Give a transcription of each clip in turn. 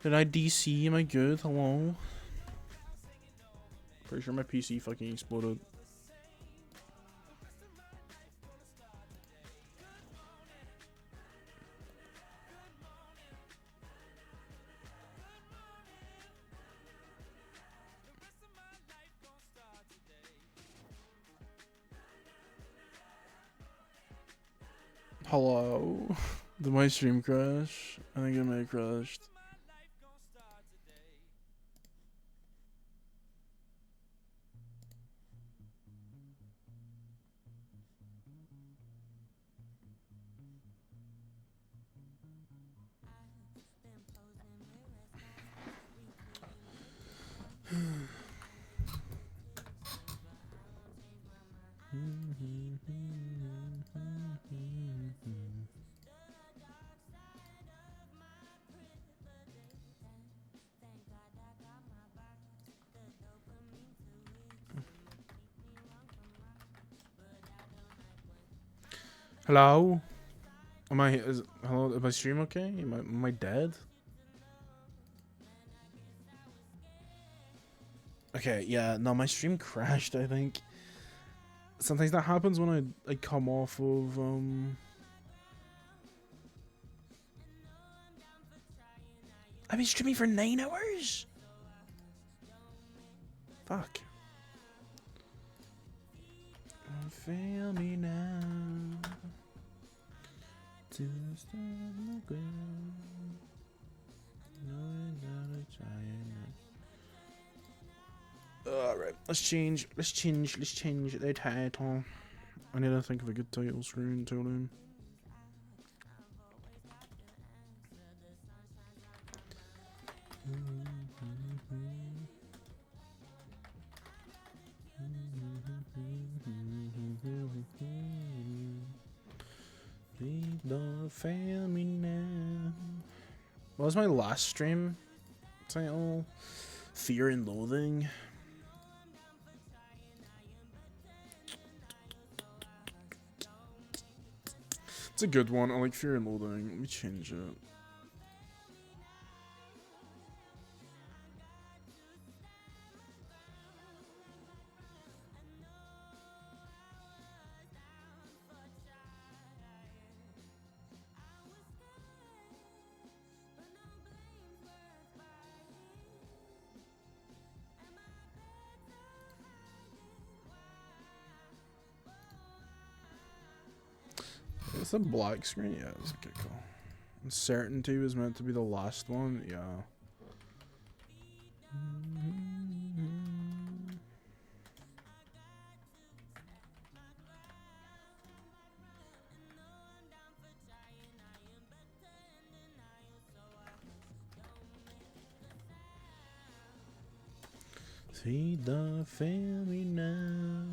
Did I DC? Am I good? Hello? Pretty sure my PC fucking exploded. Hello? Did my stream crash? I think it may have crashed. Hello? Hello? Is my stream okay? Am I dead? Okay, yeah, no, my stream crashed, I think. Sometimes that happens when I come off of, I've been streaming for 9 hours? Fuck. Fail me now. Just on the ground. Alright, let's change the title. I need to think of a good title screen to in. Don't fail me now. What was my last stream title? Fear and Loathing. It's a good one. I like Fear and Loathing. Let me change it. It's a black screen? Yeah, it's okay, cool. Uncertainty was meant to be the last one? Yeah. See the family now.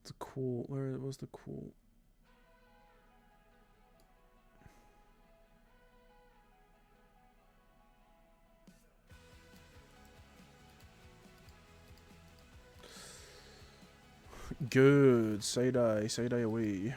It's a quote. Where was the quote? Good. Side eye away.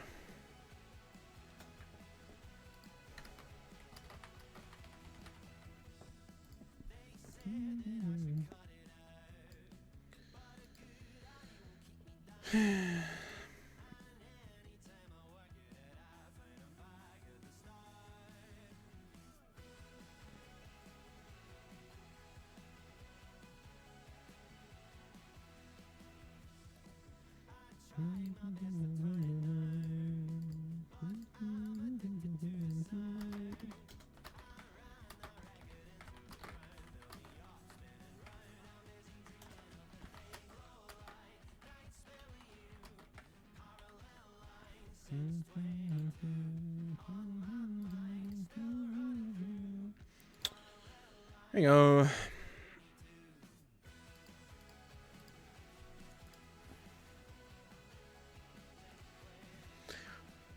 There you go.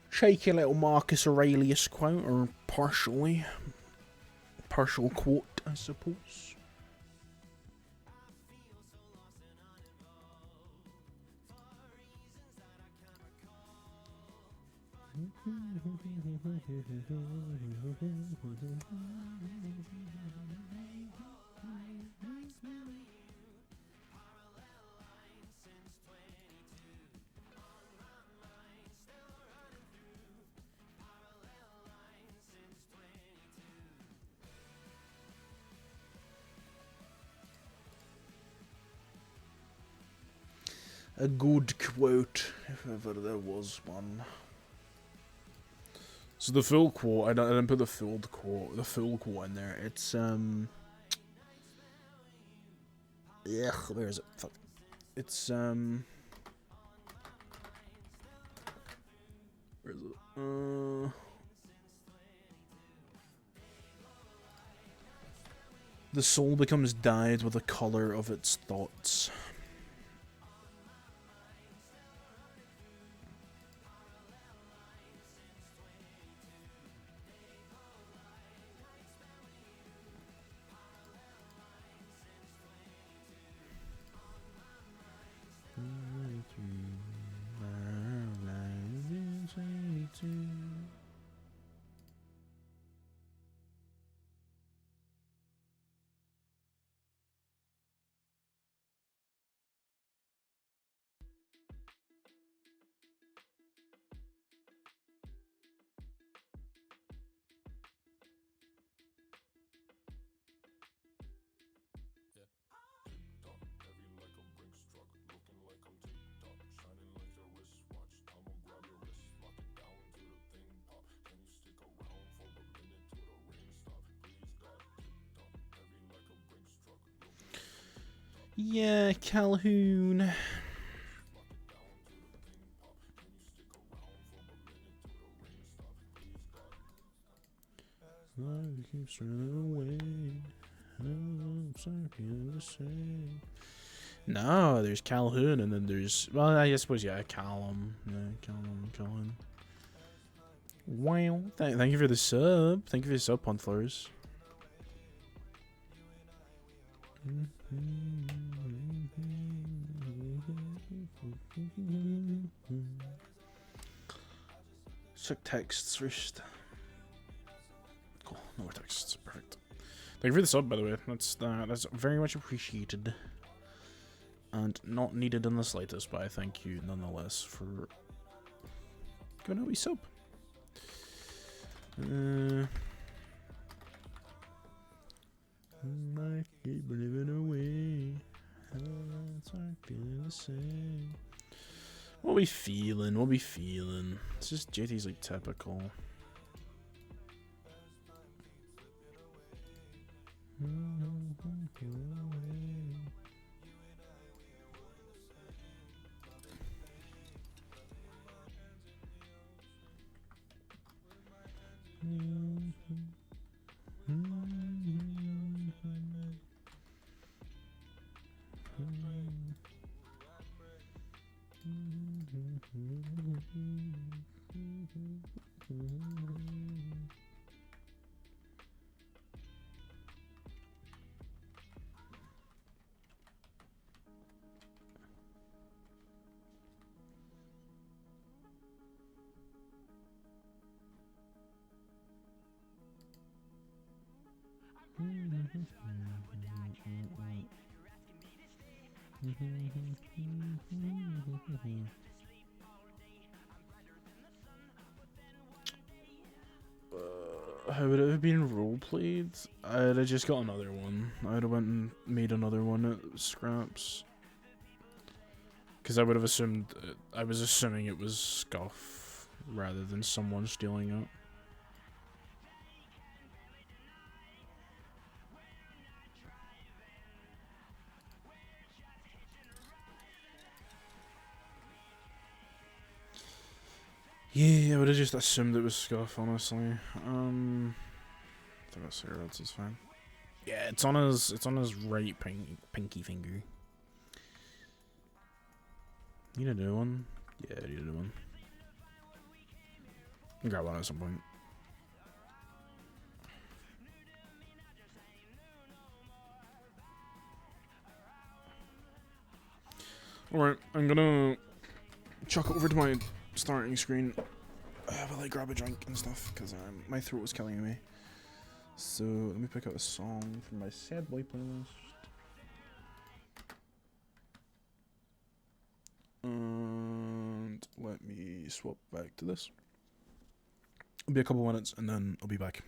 Cheeky little Marcus Aurelius quote, or partial quote, I suppose. A good quote, if ever there was one. So the full quote, I didn't put the full quote in there. It's yeah, where is it? Fuck. It's where is it? The soul becomes dyed with the color of its thoughts. Yeah, Calhoun. Life keeps running away. I'm sorry to say. No, there's Calhoun, and then there's, well, I suppose, yeah, Callum. Yeah, Callum. Wow. Thank you for the sub. Thank you for the sub, Punflers. Check texts first. Cool, no more texts. Perfect. Thank you for the sub, by the way. That's very much appreciated. And not needed in the slightest, but I thank you nonetheless for giving a wee sub. I keep living away. It's not feeling the same. What we feeling? It's just JT's like typical. How would it have been roleplayed? I'd have just got another one. I'd have went and made another one at scraps. Because I would have assumed, I was assuming it was Scuff rather than someone stealing it. Yeah, I would have just assumed it was Scuff, honestly. I think that's cigarettes is fine. Yeah, it's on his right pinky finger. Need a new one? Yeah, I need a new one. I'll grab one at some point. Alright, I'm gonna chuck it over to my starting screen while I grab a drink and stuff, because my throat was killing me. So, let me pick out a song from my Sad Boy playlist. And let me swap back to this. It'll be a couple minutes and then I'll be back.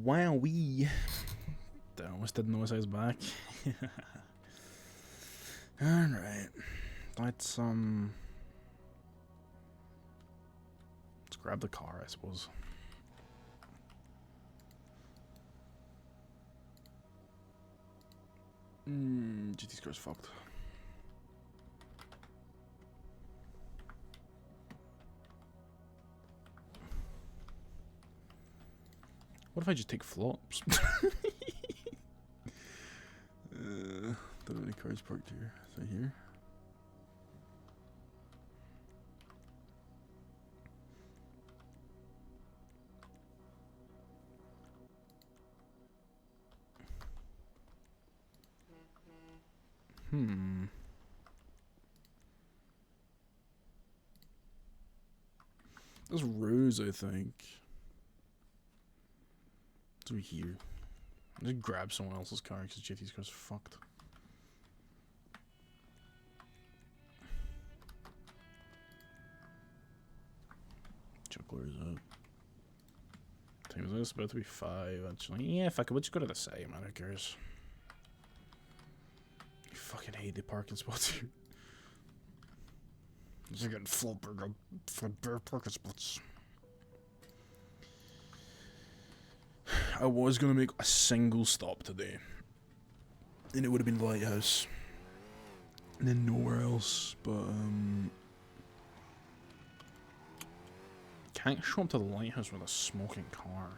Wowee. I almost didn't notice I was back. Alright. Let's grab the car, I suppose. GT's car's fucked. What if I just take flops? Don't have any cars parked here. Is that here? That's Rose, I think. It's over here. Just grab someone else's car because JT's car's fucked. Juggler's up. Time is this about to be 5 actually. Yeah, fuck it, we'll just go to the side, man, who cares? I fucking hate the parking spots here. It's like getting flopper for bare parking spots. I was gonna make a single stop today, and it would have been the lighthouse, and then nowhere else. But can't show up to the lighthouse with a smoking car.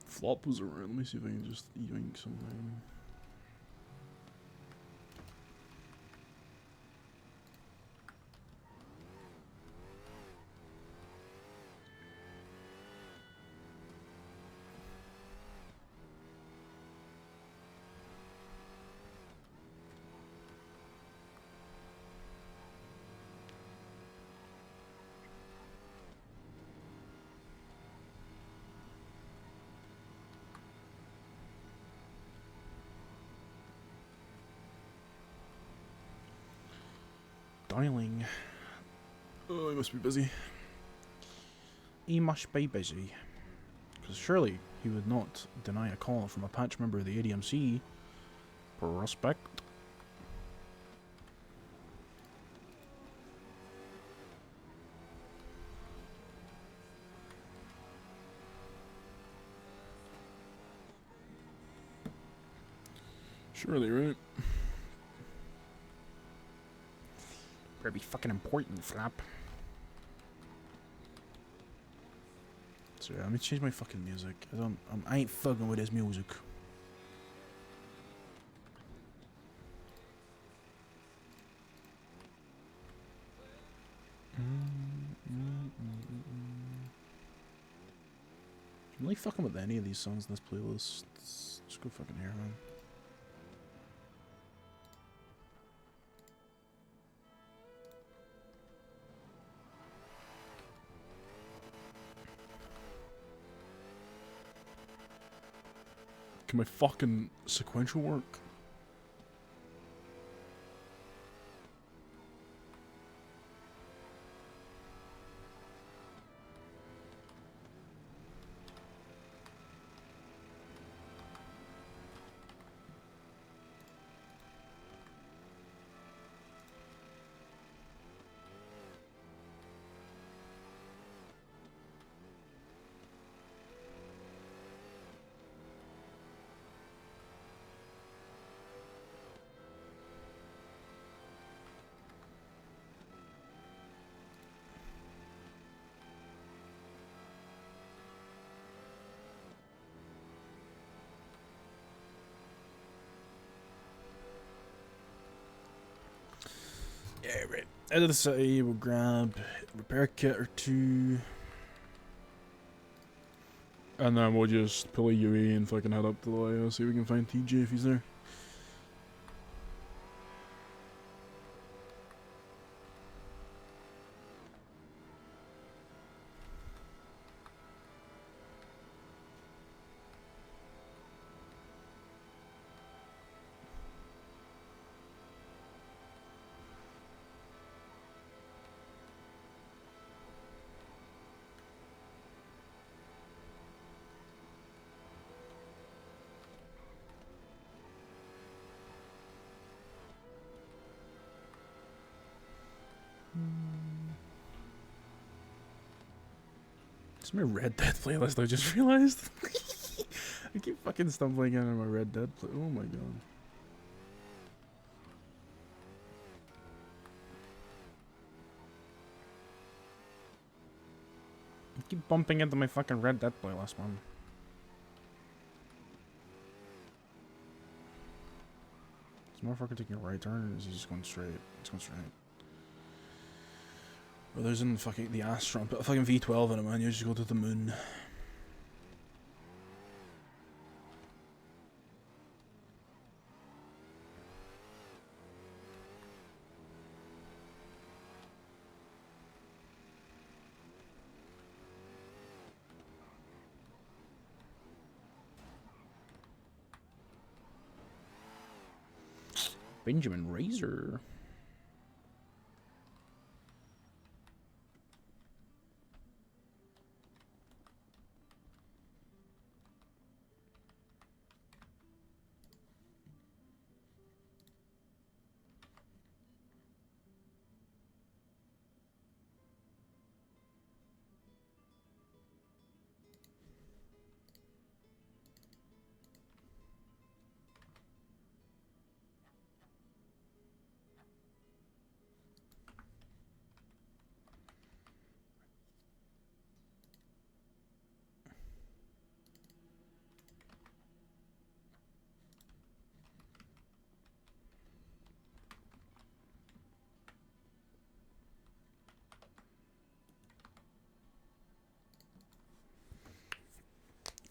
Flop was around. Let me see if I can just yoink something. Dialing. Oh, he must be busy. He must be busy. Because surely he would not deny a call from a patch member of the ADMC. Prospect. Surely, right? Better be fucking important, Flap. Sorry, let me change my fucking music. I ain't fucking with his music. I'm really fucking with any of these songs in this playlist. Just go fucking here, man. Can my fucking sequential work? Yeah, right. Out of the city, we'll grab a repair kit or two. And then we'll just pull a UE and fucking head up to the lighthouse, see if we can find TJ if he's there. It's my Red Dead playlist, I just realized. I keep fucking stumbling into my Red Dead play. Oh my god. I keep bumping into my fucking Red Dead playlist, man. Is this motherfucker taking a right turn, or is he just going straight? It's going straight. Well, there's in fucking the Astron, put a fucking V12 in it, man. You just go to the moon. Benjamin Razor.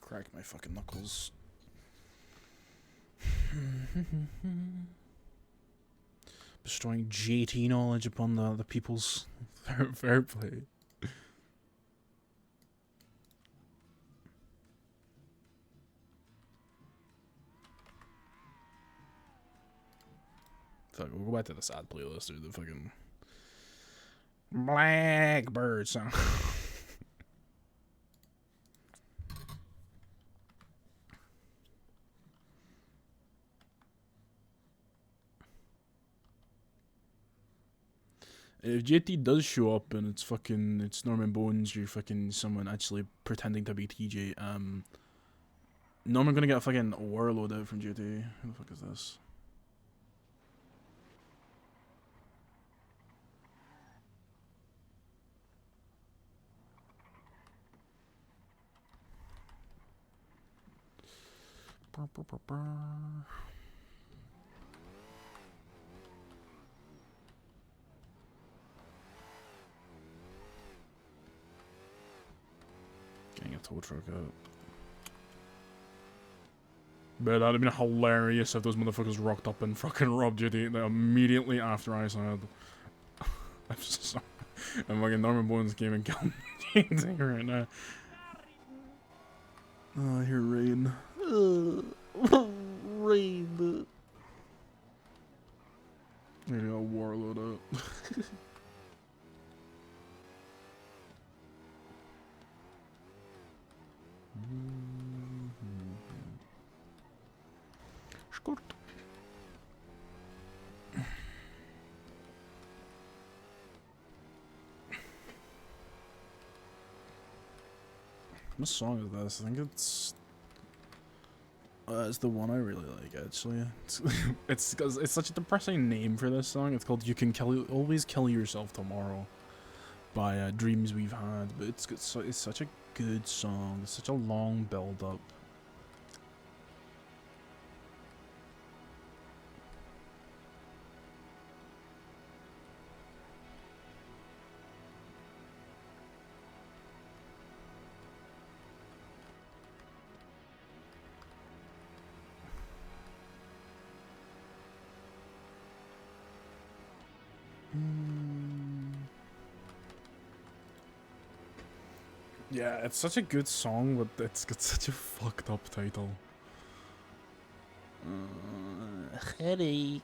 Crack my fucking knuckles. Bestowing JT knowledge upon the people's fair play. Fuck, we'll go back to the sad playlist, dude. The fucking Blackbird song. If JT does show up and it's Norman Bones, you're fucking someone actually pretending to be TJ, Norman gonna get a fucking warload out from JT. Who the fuck is this? Getting a tow truck out. But that'd have been hilarious if those motherfuckers rocked up and fucking robbed JT immediately after I said. I'm so sorry. And fucking Norman Bones came and killed JT right now. Oh, I hear rain. Rain. Maybe I'll warload up. Skirt. What song is this? I think it's the one I really like, actually. It's because it's such a depressing name for this song. It's called "You Can Always Kill Yourself Tomorrow" by Dreams We've Had. But it's such a good song. It's such a long build up. Yeah, it's such a good song, but it's got such a fucked up title. Headache.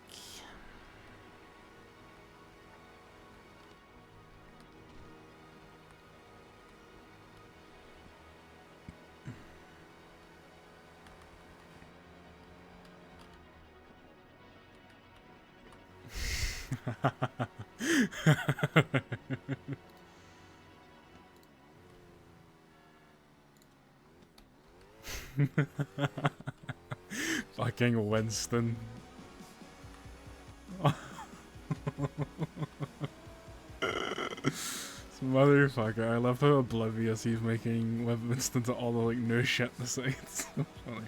Fucking Winston. Motherfucker, I love how oblivious he's making Winston to all the like new shit in the site. It's so funny.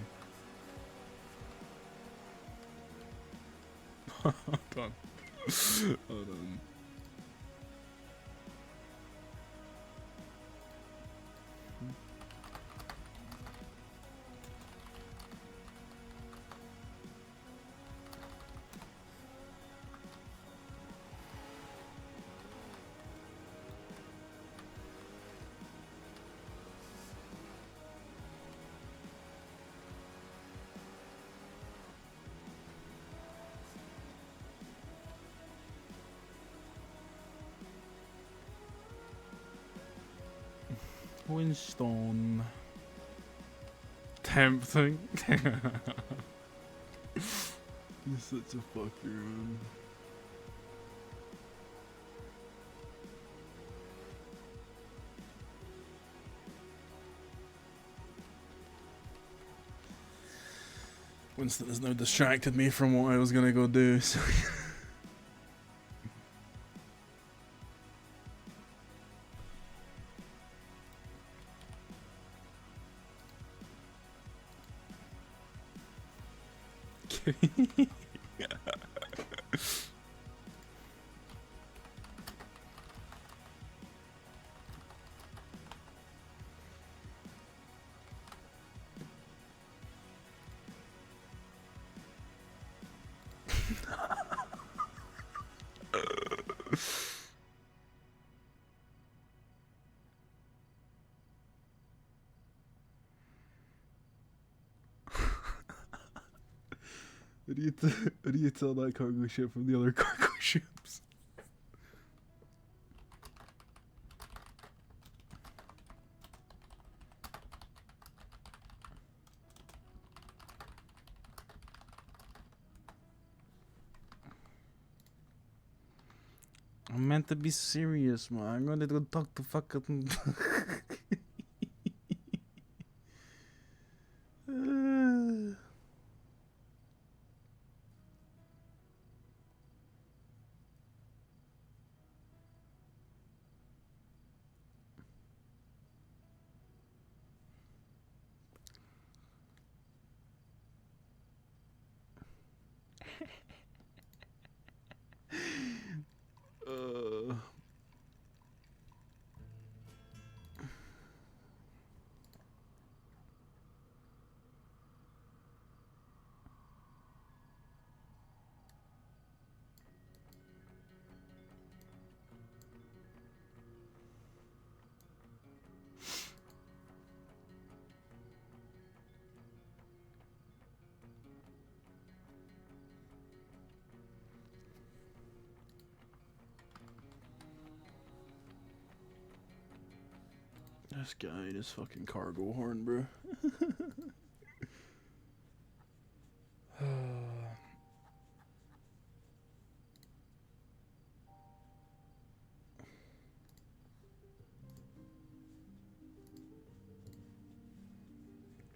Hold on. Hold on. Winston. Tempting. You're such a fucker, man. Winston has now distracted me from what I was gonna go do, so How do you tell that cargo ship from the other cargo ships? I'm meant to be serious, man. I'm gonna go talk to fucking. This guy, this fucking cargo horn, bro.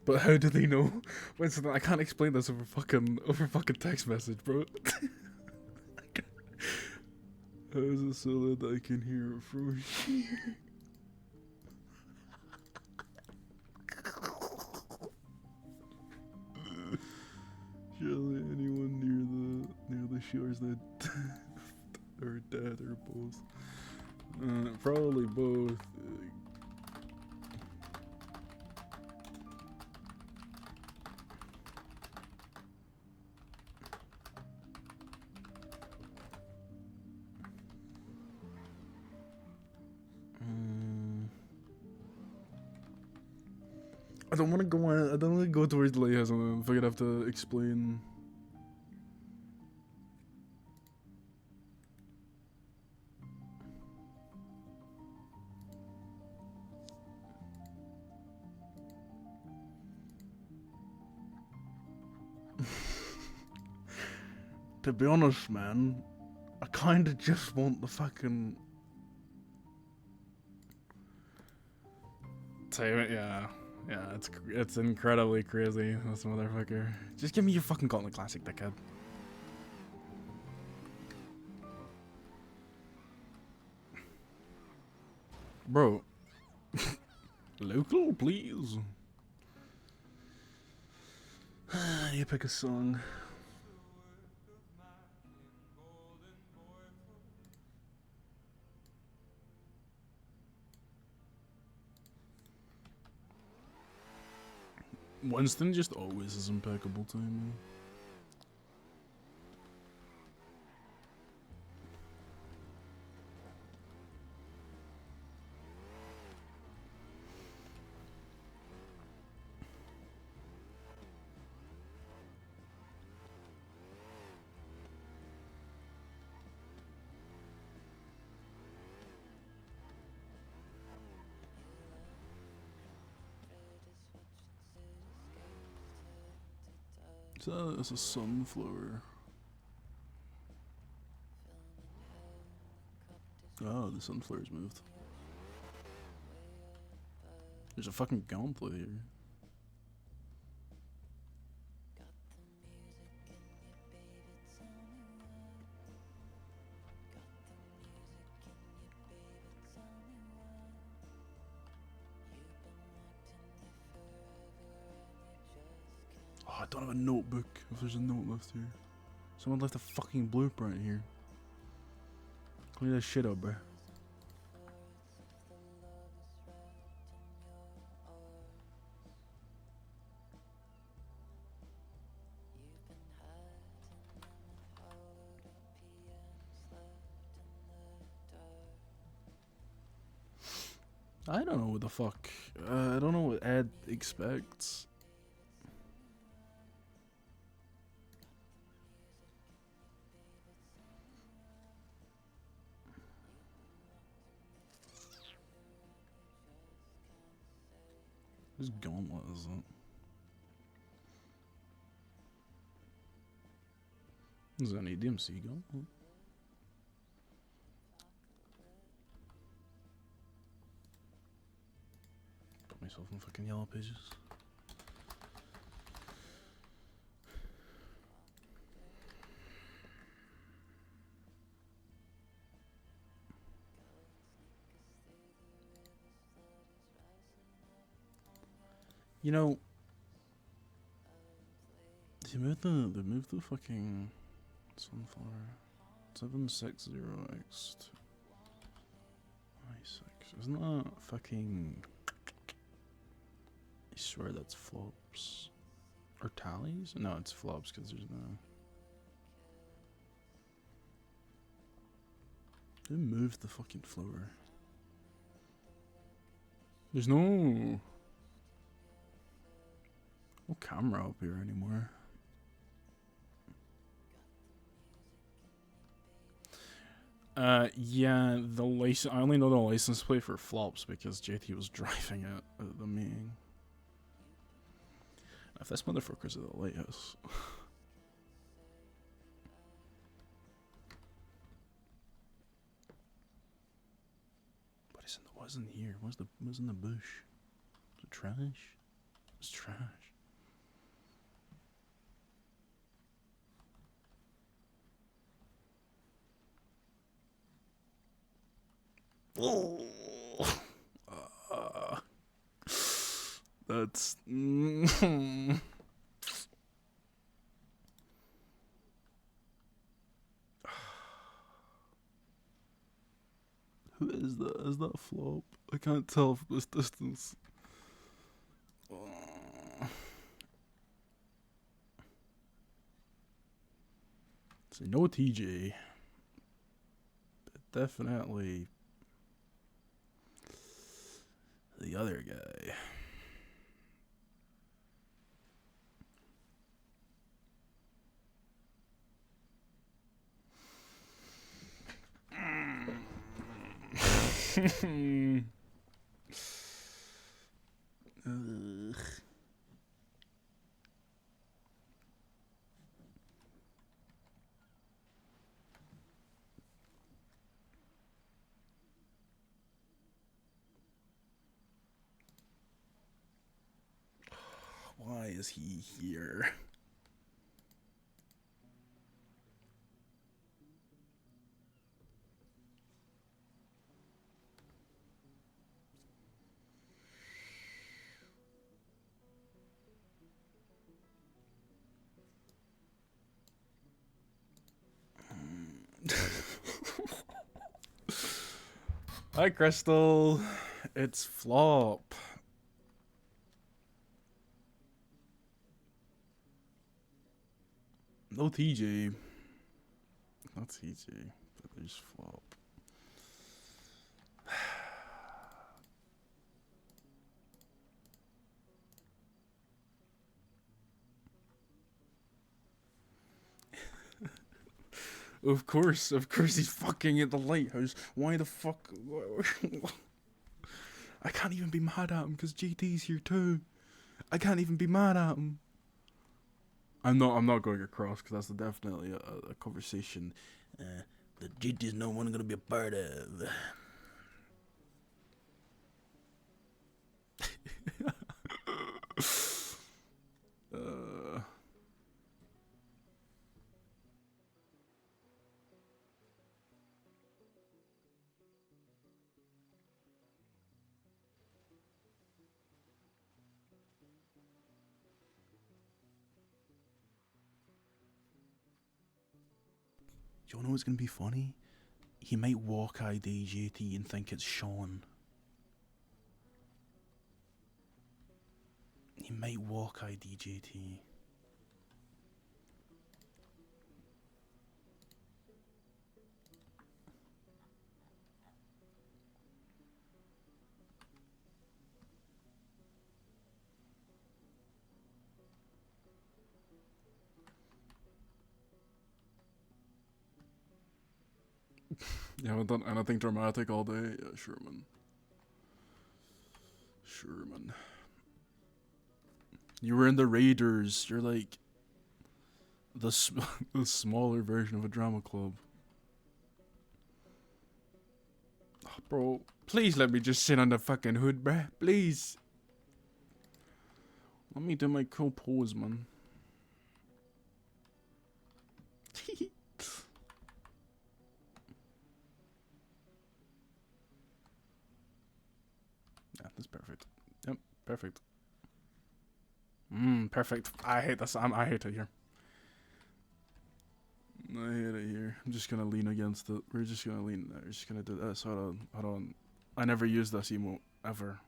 But how do they know? Winston, I can't explain this over fucking text message, bro. How is it so that I can hear it from here? Surely anyone near the shores that are dead or both. Probably both. I don't want to go on. I don't want to go towards the lighthouse and if I could have to explain. To be honest, man, I kind of just want the fucking. Tell you what, yeah. Yeah, it's incredibly crazy, this motherfucker. Just give me your fucking Gauntlet Classic, dickhead. Bro. Local, please. You pick a song. Winston just always has impeccable timing. So it's a sunflower. Oh, the sunflower's moved. There's a fucking gauntlet here. Oh, I don't have a notebook. If there's a note left here. Someone left a fucking blueprint here. Clean that shit up, bro. I don't know what the fuck. I don't know what Ed expects. Whose gauntlet is it? Is that an ADMC gauntlet? Put myself in fucking yellow pages. You know, they moved the fucking sunflower. 760x. I6. Isn't that fucking? I swear that's flops or tallies. No, it's flops because there's no. Who moved the fucking floor? There's no camera up here anymore. Yeah, the license. I only know the license plate for flops because JT was driving it at the meeting. If this motherfucker's at the lighthouse. But what's in here? What's in the bush? Is it trash? It's trash. That's who is that? Is that a flop? I can't tell from this distance. So no TJ, but definitely the other guy. Ugh. Why is he here? Hi, Crystal. It's Flop. No TJ. Not TJ, but there's Flop. Of course he's fucking at the lighthouse. Why the fuck? I can't even be mad at him because JT's here too. I can't even be mad at him. I'm not going across because that's definitely a conversation that JT's no one gonna be a part of. Do you know what's gonna be funny? He might walk ID JT and think it's Sean. He might walk ID JT. You haven't done anything dramatic all day? Yeah, sure, man. Sure, man. You were in the Raiders. You're like the smaller version of a drama club. Oh, bro, please let me just sit on the fucking hood, bruh. Please. Let me do my cool pose, man. Yeah, that's perfect. Yep, perfect. Perfect. I hate this. I hate it here. I hate it here. I'm just gonna lean against it. We're just gonna lean. We're just gonna do this. Hold on. Hold on. I never used this emote ever.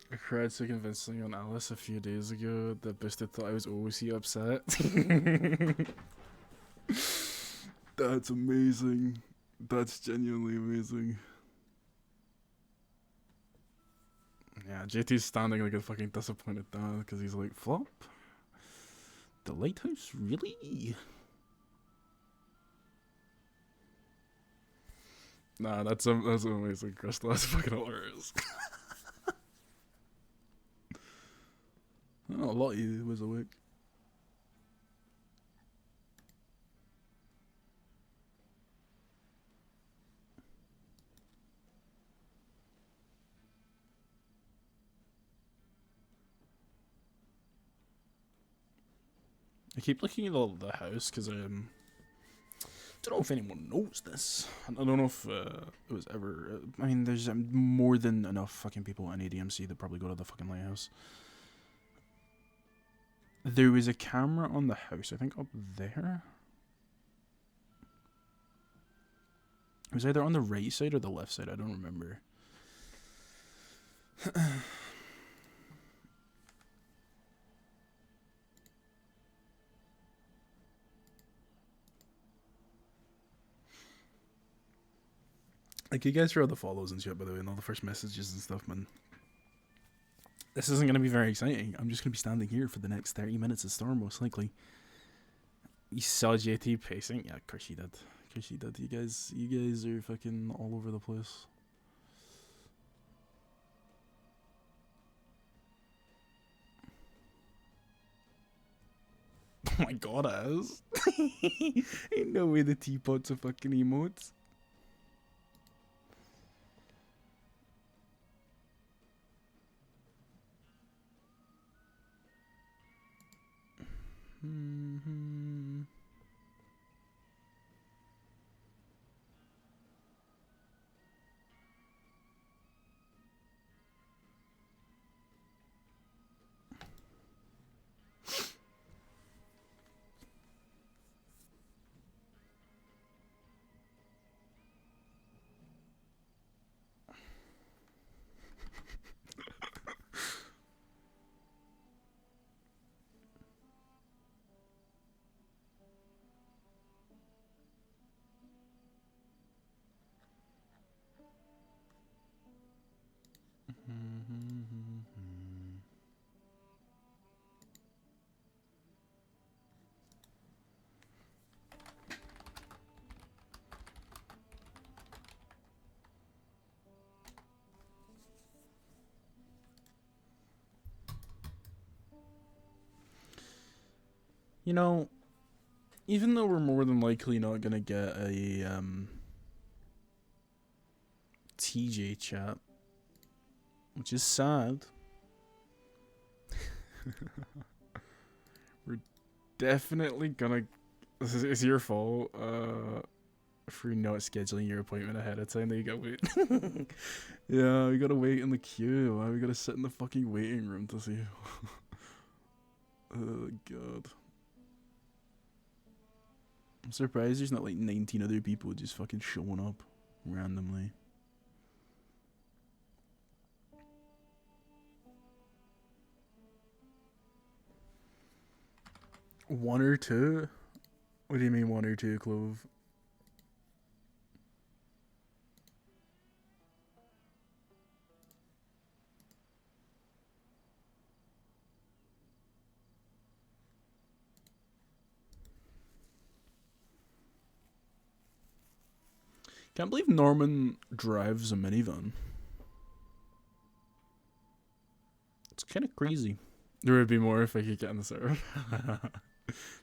I cried so convincingly on Alice a few days ago that Bisted thought I was OC upset. That's amazing. That's genuinely amazing. Yeah, JT's standing like a fucking disappointed dad because he's like, Flop? The lighthouse? Really? Nah, that's amazing, Crystal. That's fucking hilarious. Oh, a lot of you was awake. I keep looking at the house because don't know if anyone knows this. I don't know if it was ever. I mean, there's more than enough fucking people in ADMC that probably go to the fucking lighthouse. There was a camera on the house, I think up there. It was either on the right side or the left side, I don't remember. Like, you guys for all the follows and shit, by the way, and all the first messages and stuff, man. This isn't going to be very exciting. I'm just going to be standing here for the next 30 minutes of Storm, most likely. You saw JT pacing? Yeah, of course you did. Of course you did. You guys are fucking all over the place. Oh my god, Az. Ain't no way the teapot's a fucking emote. You know, even though we're more than likely not gonna get a TJ chat, which is sad, we're definitely gonna. It's your fault. For not scheduling your appointment ahead of time. That you gotta wait. Yeah, we gotta wait in the queue. We gotta sit in the fucking waiting room to see. Oh god. I'm surprised there's not like 19 other people just fucking showing up randomly. One or two? What do you mean one or two, Clove? Can't believe Norman drives a minivan. It's kind of crazy. There would be more if I could get in the server.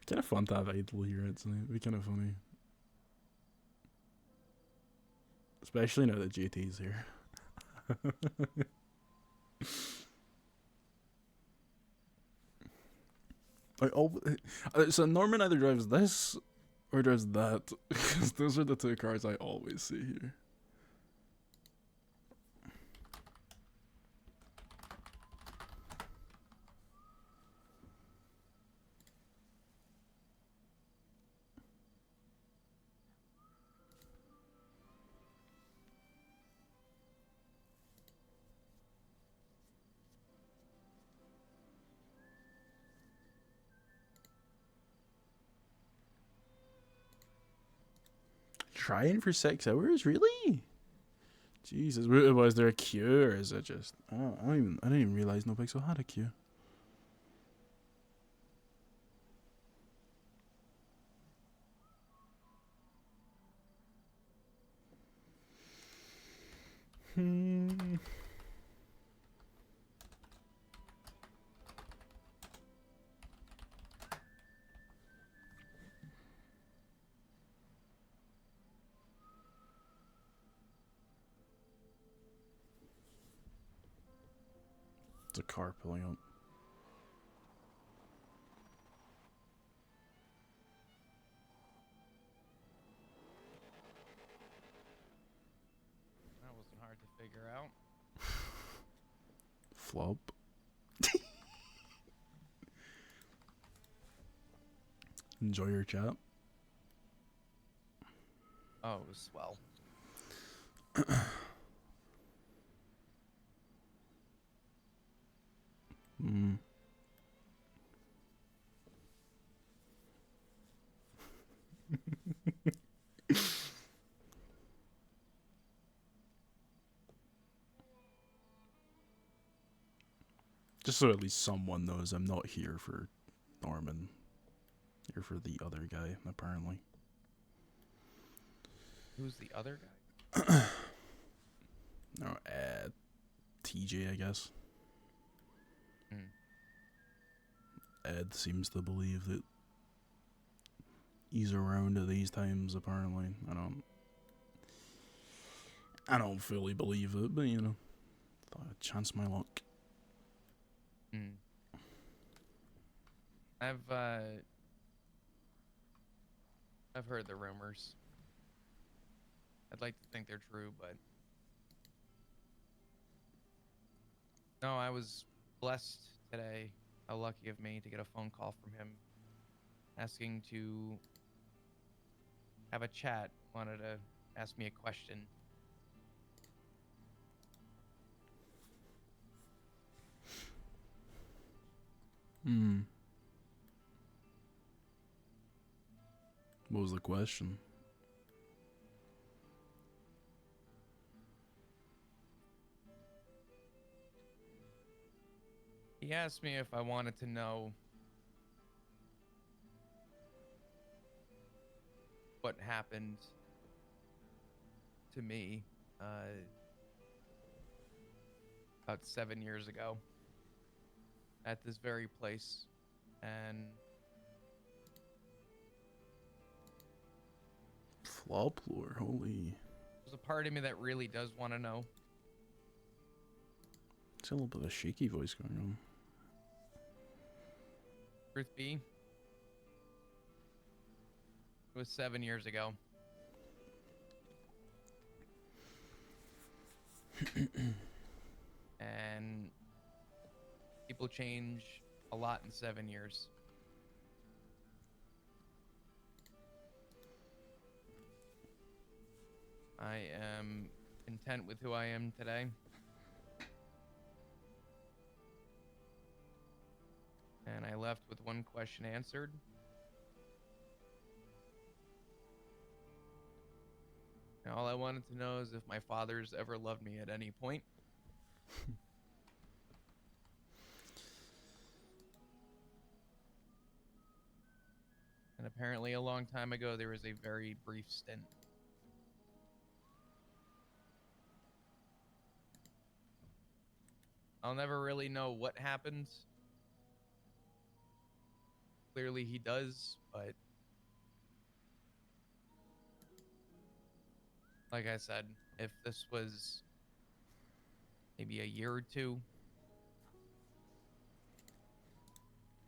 Kind of fun to have idle here, actually. It'd be kind of funny. Especially now that JT's here. So Norman either drives this or drives that. Because those are the two cars I always see here. Trying for 6 hours? Really? Jesus. Was there a queue or is it just... I didn't even realize No Pixel had a queue. It's a car pulling up. That wasn't hard to figure out. Flop. Enjoy your chat. Oh, it was swell. Just so at least someone knows I'm not here for Norman. Here for the other guy, apparently. Who's the other guy? No, TJ, I guess. Hmm. Ed seems to believe that he's around at these times, apparently. I don't fully believe it, but you know, thought I'd chance my luck. Hmm. I've heard the rumors. I'd like to think they're true, but no, I was blessed today. How lucky of me to get a phone call from him asking to have a chat. Wanted to ask me a question. What was the question? He asked me if I wanted to know what happened to me about 7 years ago at this very place, and Floplore, holy. there's a part of me that really does want to know. It's a little bit of a shaky voice going on. Truth be, it was 7 years ago. And people change a lot in 7 years. I am content with who I am today. And I left with one question answered. And all I wanted to know is if my father's ever loved me at any point. And apparently a long time ago, there was a very brief stint. I'll never really know what happened. Clearly he does, but like I said, if this was maybe a year or two,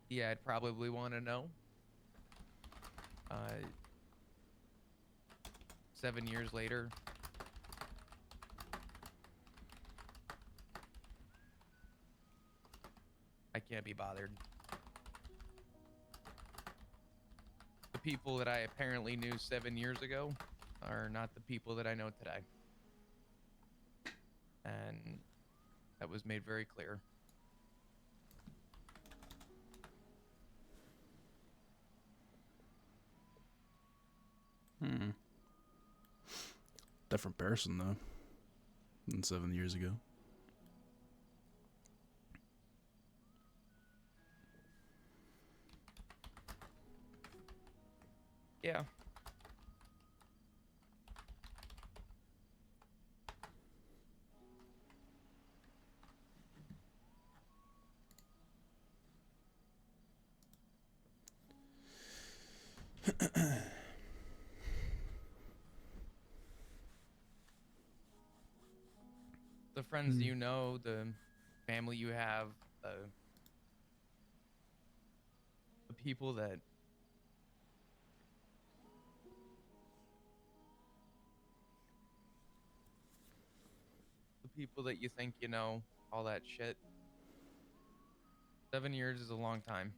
yeah, I'd probably want to know. 7 years later, I can't be bothered. The people that I apparently knew 7 years ago are not the people that I know today. And that was made very clear. Different person, though, than 7 years ago. Yeah. The friends you know, the family you have, the people that you think you know, all that shit. 7 years is a long time.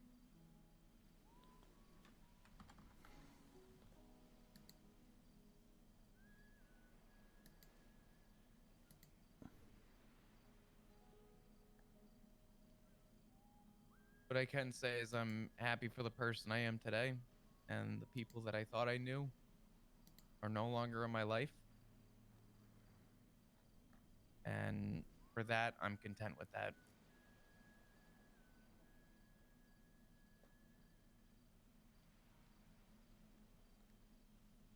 What I can say is I'm happy for the person I am today, and the people that I thought I knew are no longer in my life. And for that, I'm content with that.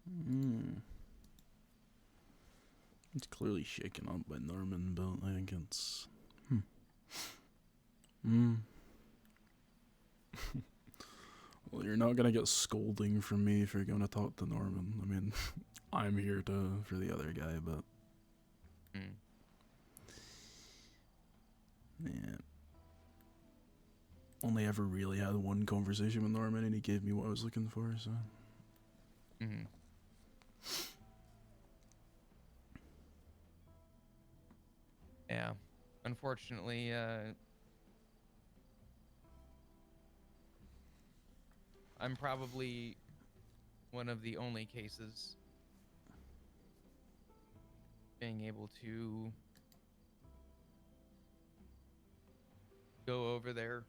Mm. It's clearly shaken up by Norman, but I think it's... Well, you're not gonna get scolding from me if you're gonna talk to Norman. I mean, I'm here for the other guy, but... Yeah. Only ever really had one conversation with Norman, and he gave me what I was looking for, so... Yeah. Unfortunately, I'm probably one of the only cases being able to go over there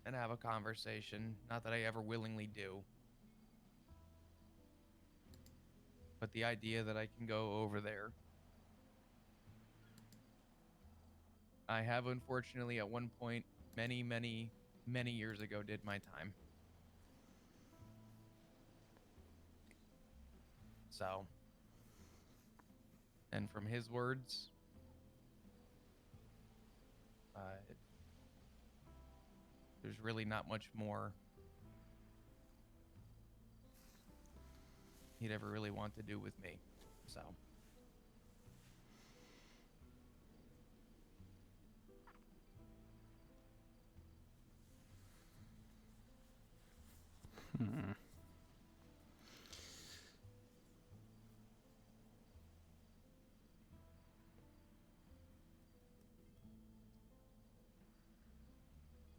and have a conversation. Not that I ever willingly do, but the idea that I can go over there. I have, unfortunately, at one point, many, many, many years ago, did my time. So, and from his words, there's really not much more he'd ever really want to do with me. So.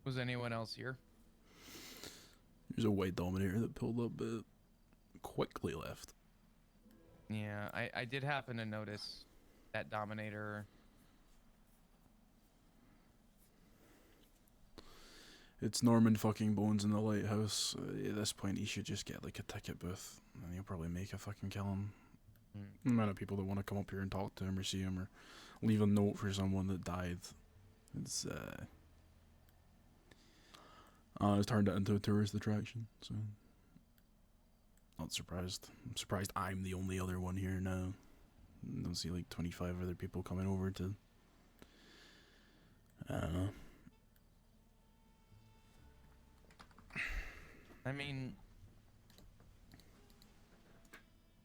Was anyone else here? There's a white Dominator that pulled up, but quickly left. Yeah, I did happen to notice that Dominator. It's Norman fucking Bones in the lighthouse. At this point, he should just get like a ticket booth, and he'll probably make a fucking kill him. The amount of people that want to come up here and talk to him or see him or leave a note for someone that died. It's turned it into a tourist attraction, so not surprised. I'm surprised I'm the only other one here now. I don't see like 25 other people coming over to... I don't know. I mean,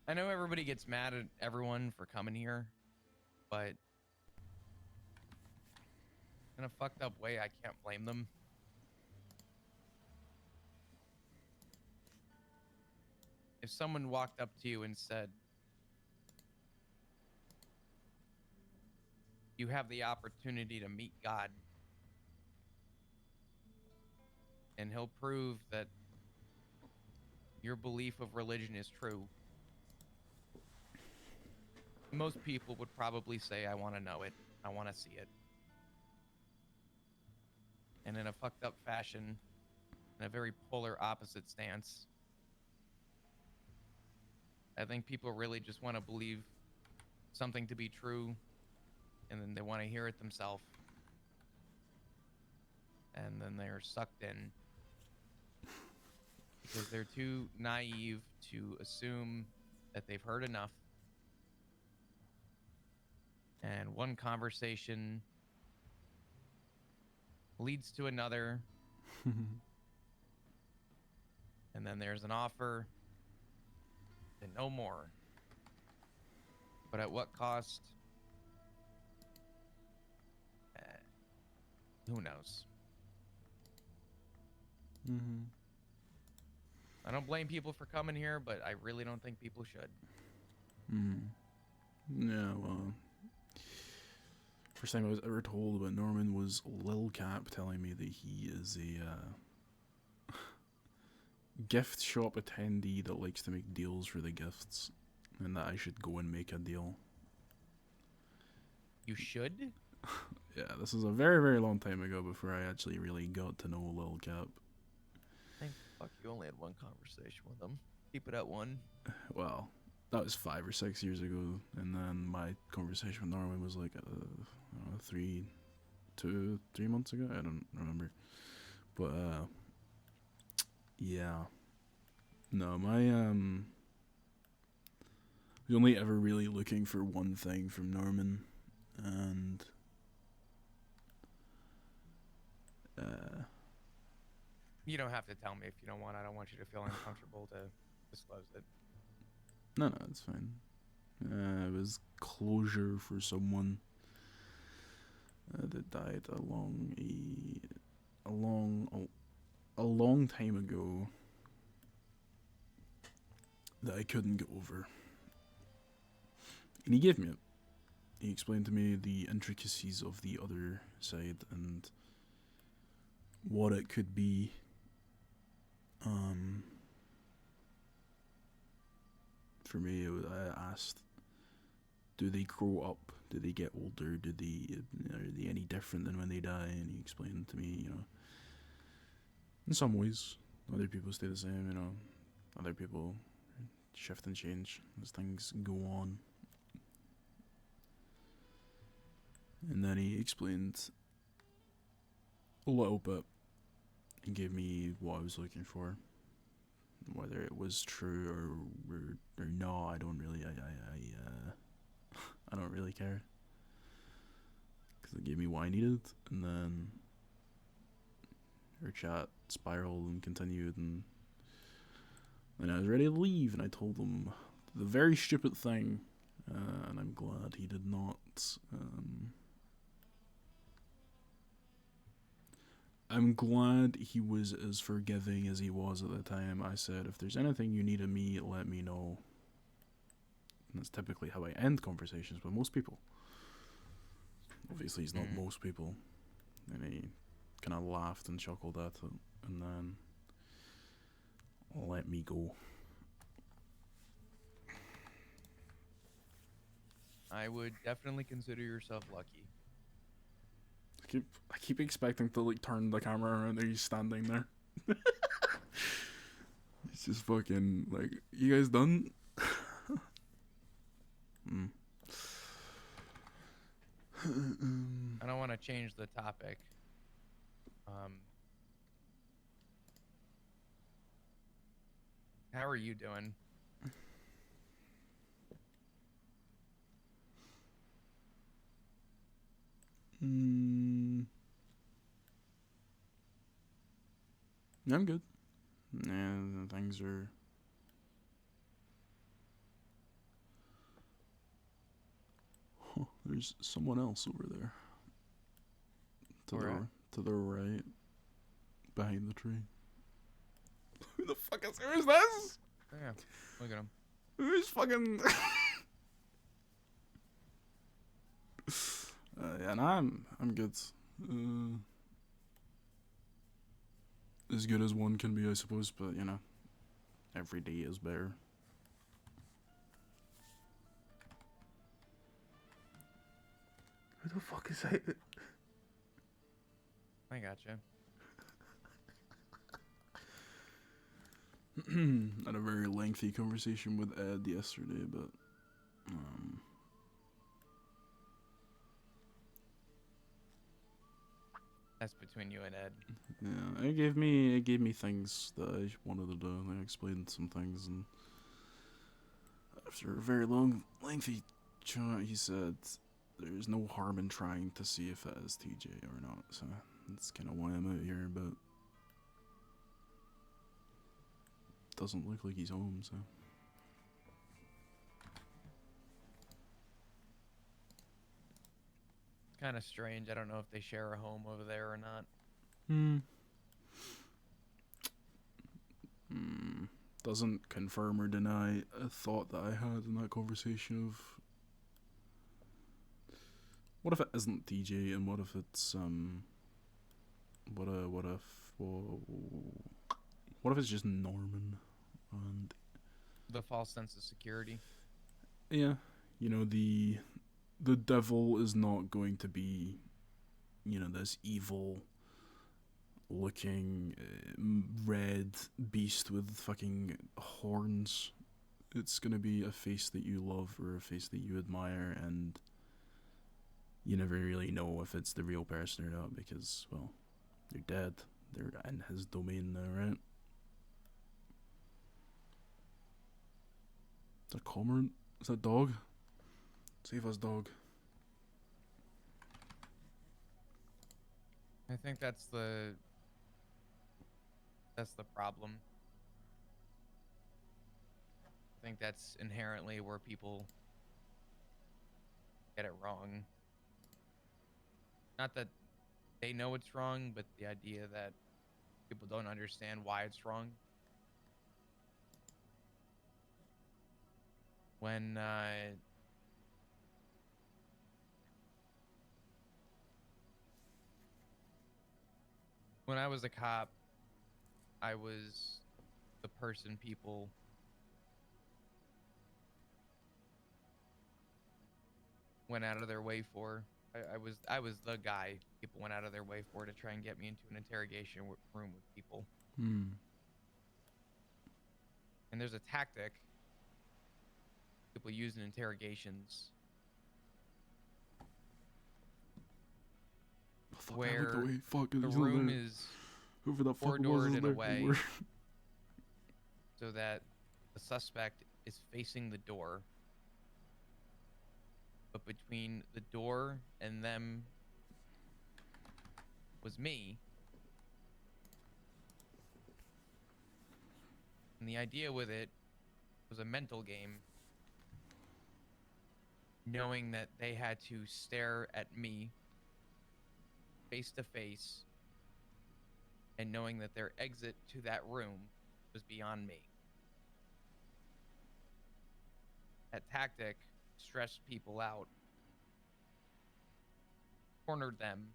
I know everybody gets mad at everyone for coming here, but in a fucked up way, I can't blame them. If someone walked up to you and said, you have the opportunity to meet God, and he'll prove that your belief of religion is true, most people would probably say, I want to know it. I want to see it. And in a fucked up fashion, in a very polar opposite stance, I think people really just want to believe something to be true, and then they want to hear it themselves. And then they're sucked in because they're too naive to assume that they've heard enough. And one conversation leads to another. And then there's an offer to know more. But at what cost? Who knows? I don't blame people for coming here, but I really don't think people should. Yeah, well... First time I was ever told about Norman was Lil Cap telling me that he is a gift shop attendee that likes to make deals for the gifts, and that I should go and make a deal. You should? Yeah, this was a very, very long time ago before I actually really got to know Lil Cap. Thank fuck you only had one conversation with him. Keep it at one. Well, that was 5 or 6 years ago, and then my conversation with Norman was like 3 months ago. I don't remember, but yeah, no, my was only ever really looking for one thing from Norman, and You don't have to tell me if you don't want. I don't want you to feel uncomfortable to disclose it. no, it's fine. It was closure for someone that died a long time ago that I couldn't get over. And he gave me it. He explained to me the intricacies of the other side and what it could be. For me, I asked, do they grow up? Do they get older? Are they any different than when they die? And he explained to me, in some ways, other people stay the same, other people shift and change as things go on. And then he explained a little bit and gave me what I was looking for. Whether it was true or not, I don't really I don't really care, because it gave me what I needed. And then our chat spiraled and continued, and I was ready to leave, and I told him the very stupid thing, and I'm glad he did not. I'm glad he was as forgiving as he was at the time. I said, if there's anything you need of me, let me know. And that's typically how I end conversations with most people. Obviously, he's not most people. And he kind of laughed and chuckled at it, and then let me go. I would definitely consider yourself lucky. I keep expecting to turn the camera around and he's standing there. He's just fucking you guys done? I don't want to change the topic. How are you doing? I'm good. Yeah, things are. Huh, there's someone else over there. To the right, behind the tree. Who the fuck is? Who is this? Yeah, look at him. Who's fucking? Yeah, and I'm good. As good as one can be, I suppose, but every day is better. Who the fuck is that? I gotcha. Had a very lengthy conversation with Ed yesterday, but That's between you and Ed. yeah, it gave me things that I wanted to do, and I explained some things, and after a very lengthy chat, he said there's no harm in trying to see if that is TJ or not, so that's kind of why I'm out here, but doesn't look like he's home, so. Kind of strange. I don't know if they share a home over there or not. Doesn't confirm or deny a thought that I had in that conversation of what if it isn't TJ, and what if it's what if it's just Norman, and The false sense of security. yeah, the devil is not going to be, this evil looking red beast with fucking horns. It's gonna be a face that you love or a face that you admire, and you never really know if it's the real person or not, because, well, they're dead. They're in his domain now, right? Is that Cormorant Is that dog? Save us, dog. I think that's the problem. I think that's inherently where people get it wrong. Not that they know it's wrong, but the idea that people don't understand why it's wrong. When I was a cop, I was the person people went out of their way for. I was the guy people went out of their way for to try and get me into an interrogation room with people. Hmm. And there's a tactic people use in interrogations Fuck, where I looked away. Fuck, the he's room there. is Whoever that fuck was corridored is in a there. way so that the suspect is facing the door, but between the door and them was me. And the idea with it was a mental game, knowing that they had to stare at me face to face and knowing that their exit to that room was beyond me. That tactic stressed people out, cornered them,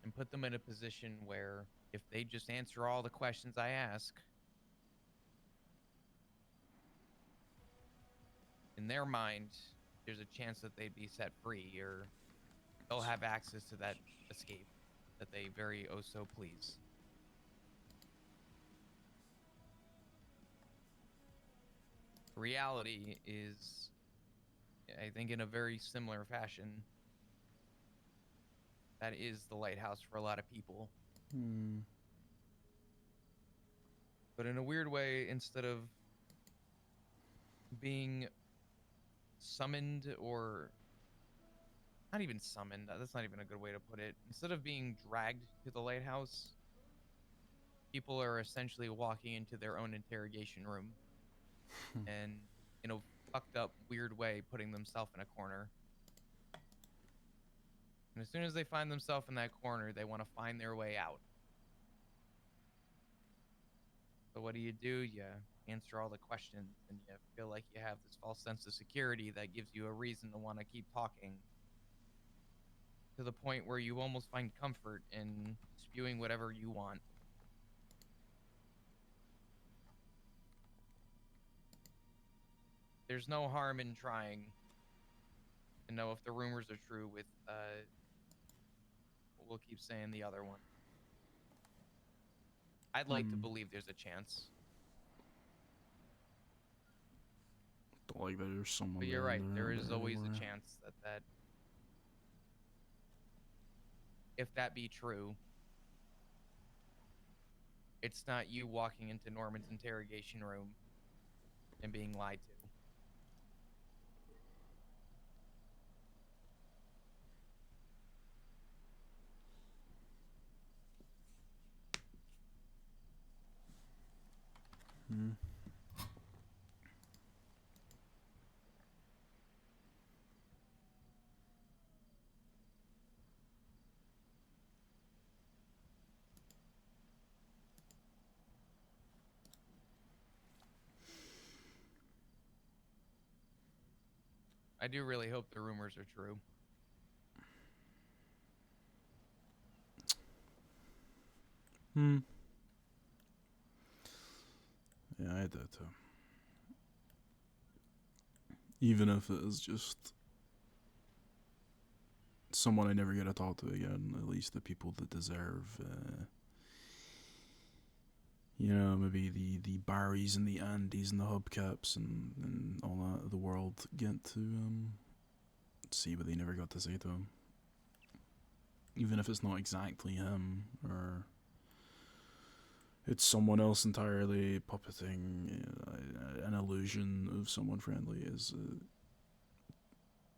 and put them in a position where if they just answer all the questions I ask, in their mind, there's a chance that they'd be set free or they'll have access to that escape that they very oh so please. Reality is, I think, in a very similar fashion, that is the lighthouse for a lot of people. Hmm. But in a weird way, instead of being summoned or not even summoned, that's not even a good way to put it. Instead of being dragged to the lighthouse, people are essentially walking into their own interrogation room and, in a fucked up, weird way, putting themselves in a corner. And as soon as they find themselves in that corner, they want to find their way out. So what do? You answer all the questions and you feel like you have this false sense of security that gives you a reason to want to keep talking, to the point where you almost find comfort in spewing whatever you want. There's no harm in trying to know if the rumors are true with, we'll keep saying the other one. I'd like to believe there's a chance. Don't like that there's someone. But you're right, there is always anywhere. a chance that if that be true, it's not you walking into Norman's interrogation room and being lied to. Hmm. I do really hope the rumors are true. Hmm. Yeah, I had that too. Even if it is just someone I never get to talk to again, at least the people that deserve, maybe the Barrys and the Andys and the Hubcaps and all that of the world get to see what they never got to say to him. Even if it's not exactly him, or It's someone else entirely puppeting an illusion of someone friendly as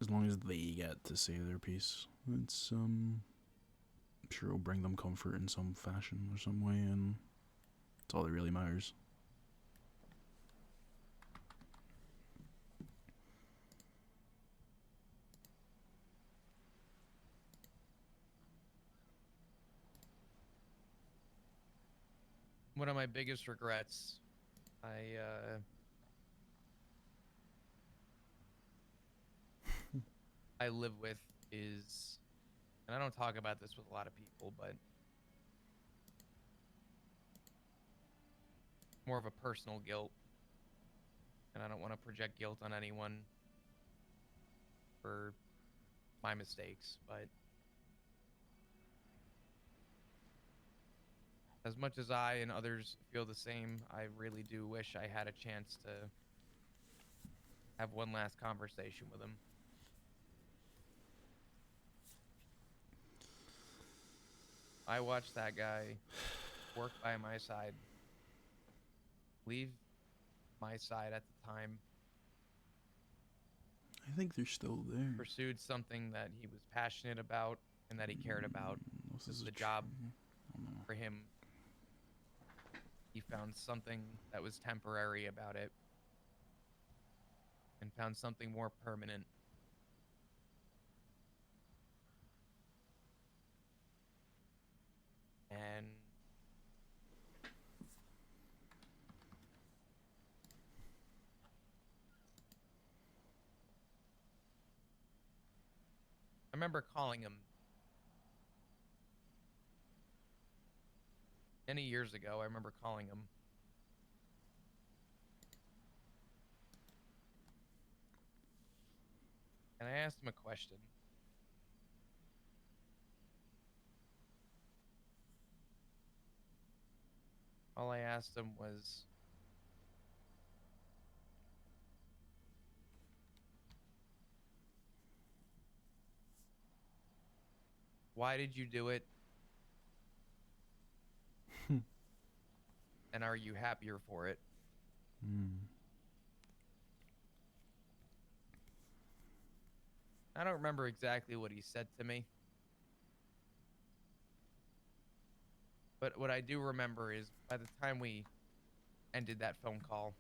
long as they get to say their piece. It's I'm sure it'll bring them comfort in some fashion or some way, and that's all that really matters. One of my biggest regrets, I I live with is, and I don't talk about this with a lot of people, but more of a personal guilt, and I don't want to project guilt on anyone for my mistakes, but as much as I and others feel the same, I really do wish I had a chance to have one last conversation with him. I watched that guy work by my side, leave my side at the time, I think they're still there. pursued something that he was passionate about and that he cared about. This is the job for him. He found something that was temporary about it and found something more permanent. And I remember calling him many years ago. I remember calling him. And I asked him a question. All I asked him was, why did you do it? And are you happier for it? I don't remember exactly what he said to me. But what I do remember is by the time we ended that phone call,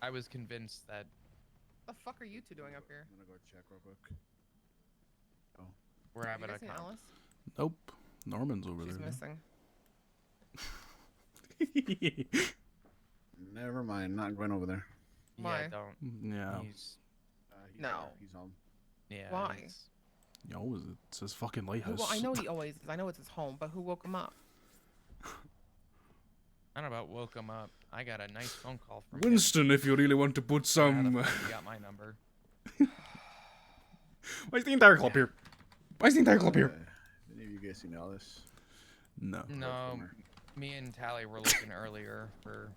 I was convinced that The fuck are you two doing up here? I'm gonna go check real quick. Oh. we're Have you having a guys seen Alice? Nope. Norman's over She's there. missing. Never mind, not going over there. Why? Yeah, don't. Yeah. He's He's No. there, he's home. yeah. Why? he's- Yo, it's his fucking Who, lighthouse. well, I know he always is. I know it's his home, but who woke him up? I don't know about woke him up. I got a nice phone call from Winston, if you really want to put him. some. How the fuck you got my number? Why's the entire club here? Why's the entire club here? Any of you guys seen Alice? No. No, me and Tally were looking earlier for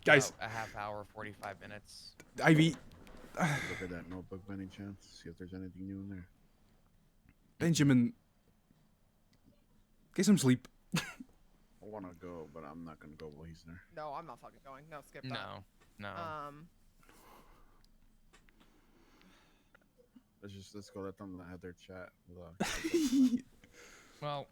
Guys. about a half hour, 45 minutes. Ivy. Look at that notebook by any chance. See if there's anything new in there. Benjamin. Get some sleep. I want to go, but I'm not gonna go while he's there. No, I'm not fucking going. No, skip that. No. Let's go let them have their chat. Well,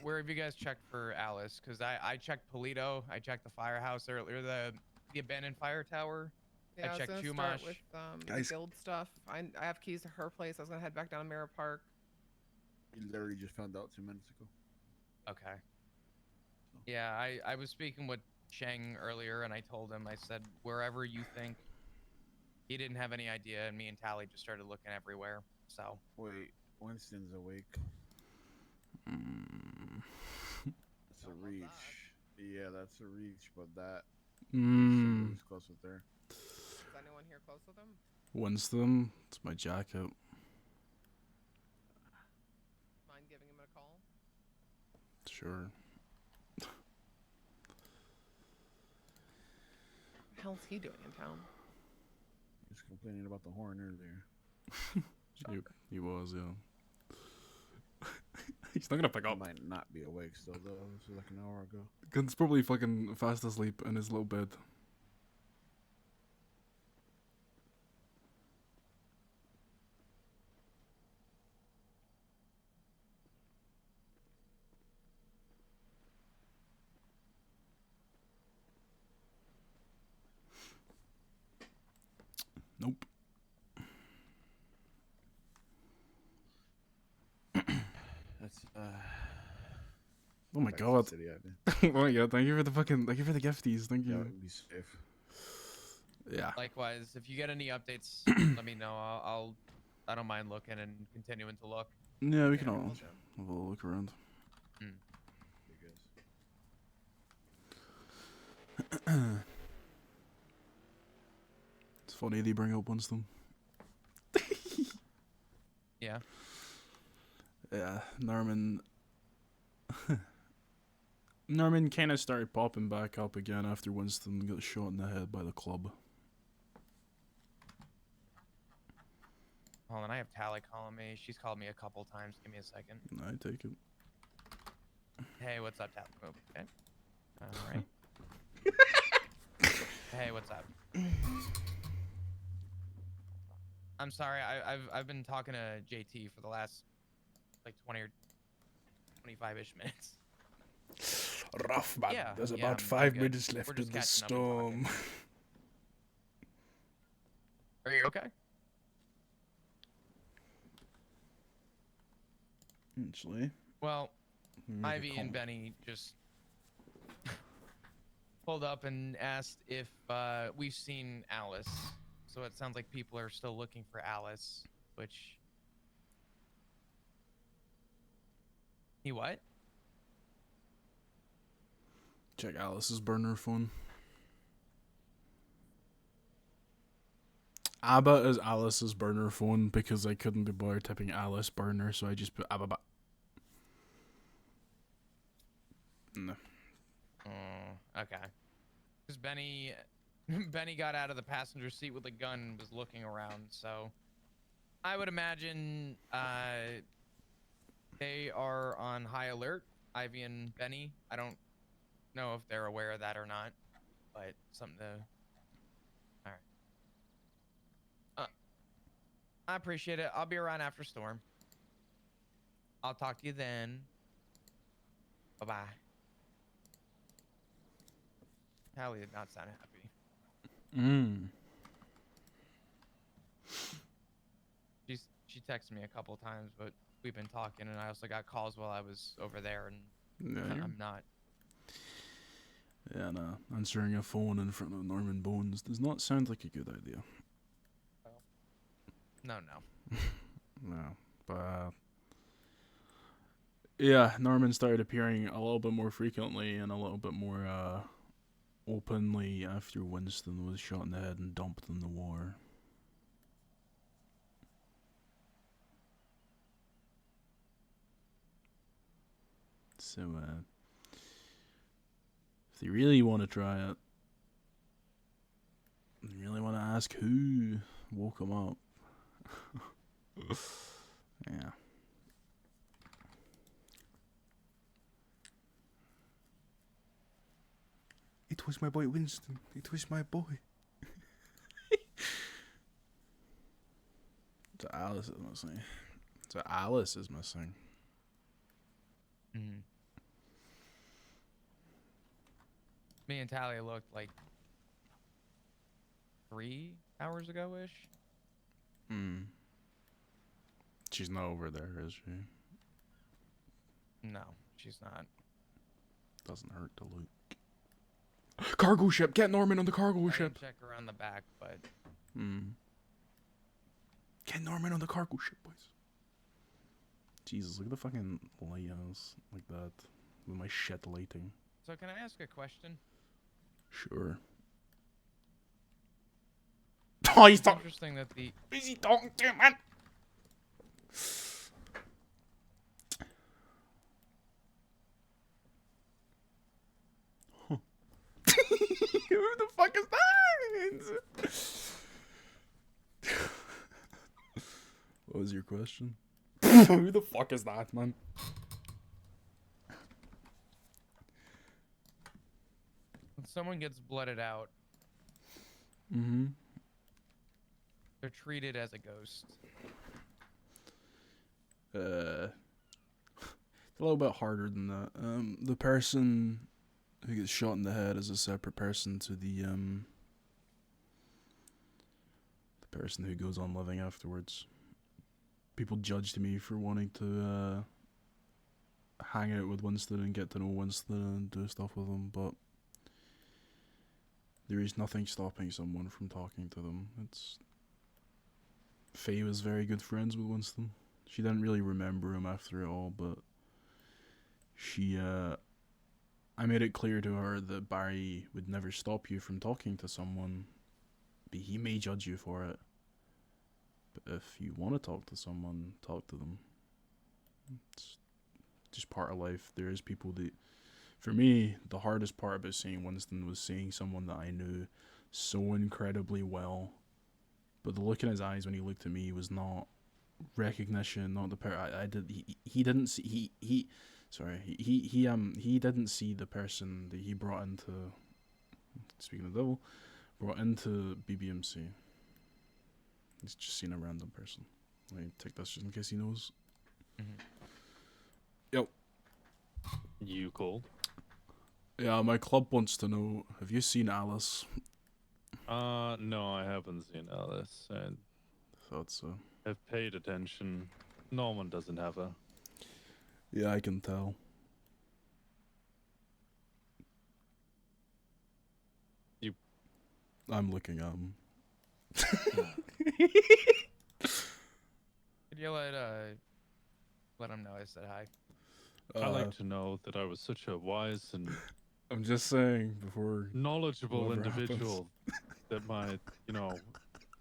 where have you guys checked for Alice? Because I checked Polito. I checked the firehouse earlier, the abandoned fire tower. Yeah, I was checked gonna start Chumash. with the Guys. guild stuff. I have keys to her place. I was gonna head back down to Mirror Park. You literally just found out 2 minutes ago. Okay. Yeah, I was speaking with Sheng earlier, and I told him, I said, wherever you think. He didn't have any idea, and me and Tally just started looking everywhere. So. Wait, Winston's awake. That's a reach. Yeah, that's a reach, but that. Somebody's close with there. Is anyone here close with him? Winston. It's my jacket. Mind giving him a call? Sure. What the hell's he doing in town? Just complaining about the horn earlier. He was, yeah. He's not gonna pick I up. might not be awake still though. This was like an hour ago. He's probably fucking fast asleep in his little bed. Nope. That's Oh my Texas god. City, I've been. Oh my god, thank you for the gifties, thank Yeah, you. be safe. Yeah. Likewise, if you get any updates, let me know. I don't mind looking and continuing to look. Yeah, we can Yeah, all we'll have a look around. Because It's funny they bring up Winston. Yeah. Yeah, Norman. Norman kind of started popping back up again after Winston got shot in the head by the club. Hold on, I have Tally calling me. She's called me a couple times. Give me a second. I take it. Hey, what's up, Tally? Oh, okay. All right. Hey, what's up? I'm sorry. I've been talking to JT for the last like 20 or 25-ish minutes. Rough, man. Yeah, There's yeah, about I'm 5 good. minutes We're left just in the catching up and talking. storm. Are you okay? Actually, Well, make a Ivy and comment. Benny just pulled up and asked if we've seen Alice. So it sounds like people are still looking for Alice, which... He what? Check Alice's burner phone. ABBA is Alice's burner phone because I couldn't be bothered typing Alice burner, so I just put ABBA. No. Okay. Because Benny got out of the passenger seat with a gun and was looking around, so I would imagine they are on high alert, Ivy and Benny. I don't know if they're aware of that or not, but something to... All right. I appreciate it. I'll be around after storm. I'll talk to you then. Bye-bye. Hallie did not sound happy. She texted me a couple times, but we've been talking, and I also got calls while I was over there, and Yeah, I'm not. yeah, no. Answering a phone in front of Norman Bones does not sound like a good idea. No. No, but yeah, Norman started appearing a little bit more frequently and a little bit more openly after Winston was shot in the head and dumped in the war. So, if they really want to try it, they really want to ask who woke him up. Yeah. It was my boy Winston. It was my boy. So Alice is missing. So Alice is missing. Mm-hmm. Me and Talia looked like 3 hours ago-ish. She's not over there, is she? No, she's not. Doesn't hurt to look. Cargo ship! Get Norman on the cargo I ship! didn't check around the back, but Get Norman on the cargo ship, boys. Jesus, look at the fucking lighthouse like that. With my shit lighting. so can I ask a question? Sure. Oh, he's It's talking. interesting that the Who's he talking to, man? Who the fuck is that? What was your question? Who the fuck is that, man? When someone gets blooded out, Mm-hmm. they're treated as a ghost. It's a little bit harder than that. The person who gets shot in the head is a separate person to the person who goes on living afterwards. People judged me for wanting to hang out with Winston and get to know Winston and do stuff with him, but there is nothing stopping someone from talking to them. Faye was very good friends with Winston. She didn't really remember him after it all, but I made it clear to her that Barry would never stop you from talking to someone, but he may judge you for it. But if you want to talk to someone, talk to them. It's just part of life. There is people that... For me, the hardest part about seeing Winston was seeing someone that I knew so incredibly well, but the look in his eyes when he looked at me was not recognition, not the he didn't see he didn't see the person that he brought into, speaking of the devil, brought into BBMC. He's just seen a random person. Let me take this just in case he knows. Yo. You called? Yeah, my club wants to know, have you seen Alice? No, I haven't seen Alice. I Thought so. have paid attention. Norman doesn't have her. Yeah, I can tell. I'm looking at him. Could you let him know I said hi? I like to know that I was such a wise and I'm just saying before knowledgeable whatever individual that my,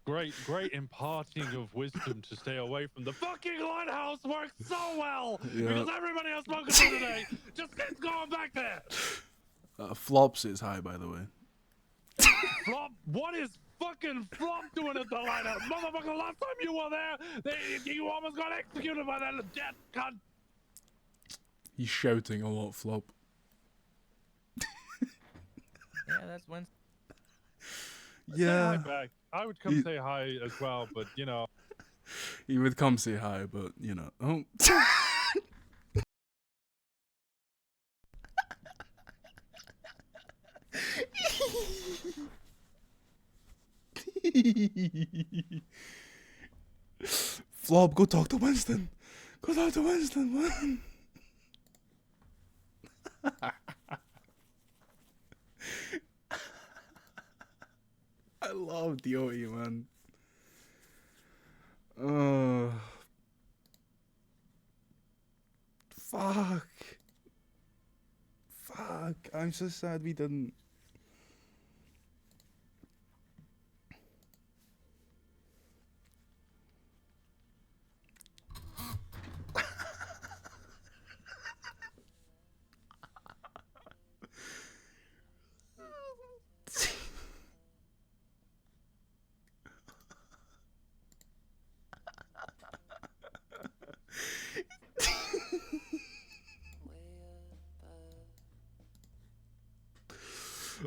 great imparting of wisdom to stay away from the fucking lighthouse works so well because everybody I've spoken to today just keeps going back there. Flop says hi, by the way. Flop, what is fucking Flop doing at the lighthouse? Motherfucker, last time you were there, you almost got executed by that dead cunt. He's shouting a lot, Flop. Yeah, that's Winston. Say hi back. I would come say hi as well, but He would come say hi, but oh. Flop, go talk to Winston. Go talk to Winston, man. I love DOE, man. Fuck. I'm so sad we didn't.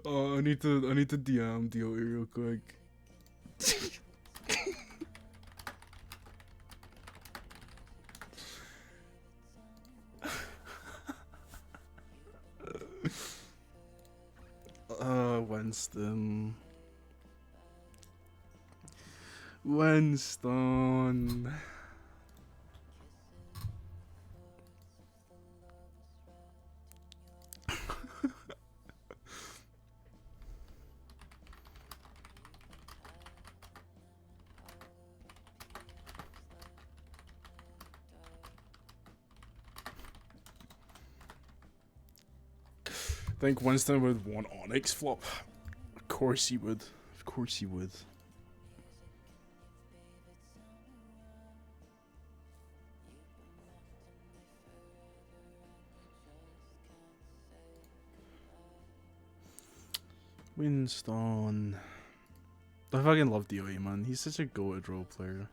Oh, I need to DM DOE real quick. Winston. Think Winston would want Onyx Flop? Of course he would. Of course he would. Winston. I fucking love DOE, man. He's such a goated role player.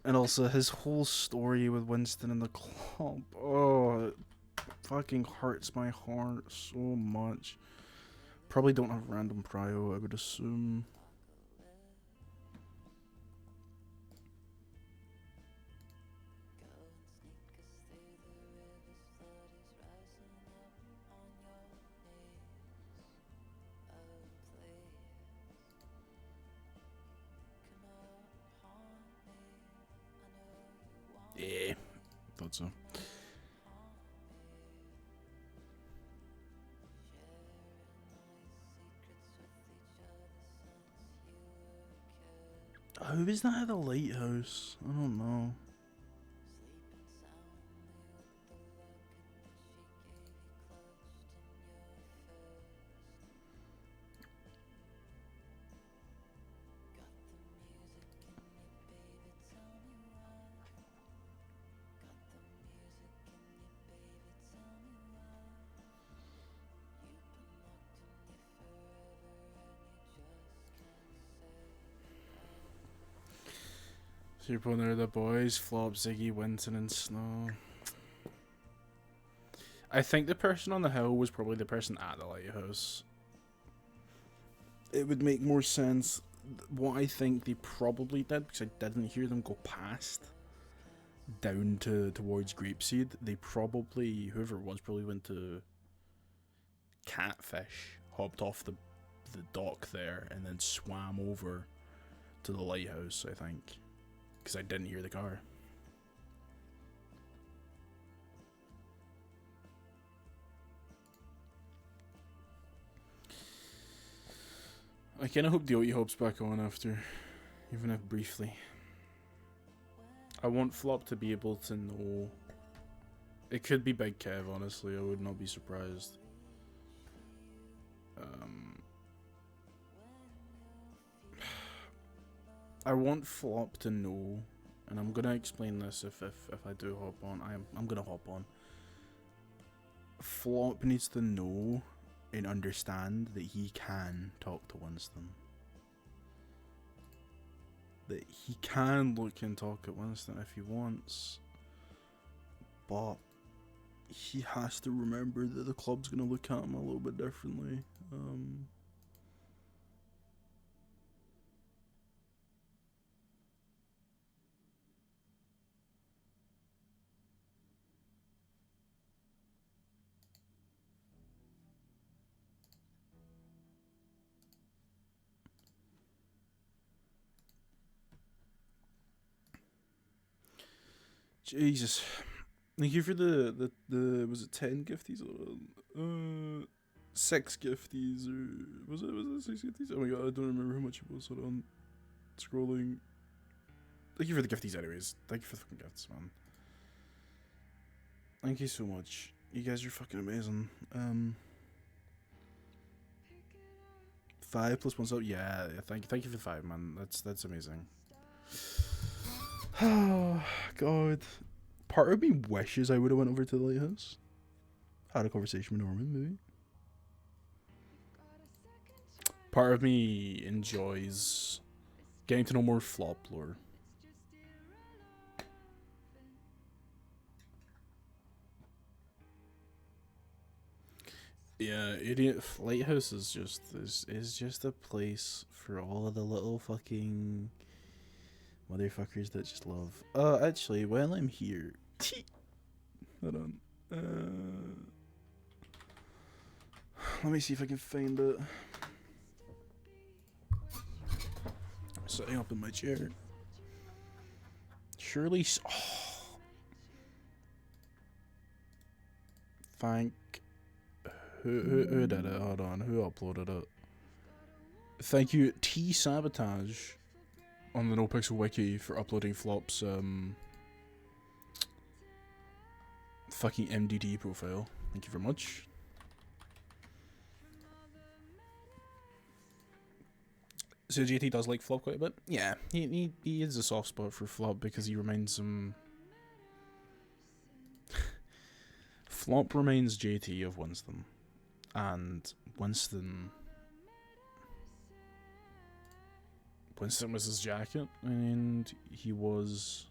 And also his whole story with Winston in the club. Oh, it fucking hurts my heart so much. Probably don't have random prio, I would assume. Yeah, thought so. Who is that at the lighthouse? I don't know. So you're putting there the boys, Flop, Ziggy, Winston, and Snow. I think the person on the hill was probably the person at the lighthouse. It would make more sense. What I think they probably did, because I didn't hear them go past down towards Grapeseed, they probably, whoever it was, probably went to Catfish, hopped off the dock there, and then swam over to the lighthouse, I think. Because I didn't hear the car. I kind of hope the hop's back on after, even if briefly. I want Flop to be able to know. It could be Big Kev, honestly. I would not be surprised. I want Flop to know, and I'm gonna explain this if I do hop on. I'm gonna hop on. Flop needs to know and understand that he can talk to Winston. That he can look and talk at Winston if he wants. But he has to remember that the club's gonna look at him a little bit differently. Jesus. Thank you for the was it 10 gifties or 6 gifties, or was it 6 gifties? Oh my god, I don't remember how much it was. Hold on. Scrolling. Thank you for the gifties anyways. Thank you for the fucking gifts, man. Thank you so much. You guys are fucking amazing. 5 plus 1 sub. Yeah, thank you for the 5, man. That's amazing. Oh god. Part of me wishes I would have went over to the lighthouse. Had a conversation with Norman, maybe. Part of me enjoys getting to know more Flop lore. Yeah, idiot lighthouse is just a place for all of the little fucking motherfuckers that just love. Actually, while I'm here, hold on. Let me see if I can find it. I'm sitting up in my chair. Surely. Oh. Thank. Who did it? Hold on. Who uploaded it? Thank you, T Sabotage, on the NoPixel Wiki for uploading Flop's fucking MDD profile. Thank you very much. So JT does like Flop quite a bit. Yeah, he is a soft spot for Flop because he reminds him. Flop reminds JT of Winston, and Winston was his jacket, and he was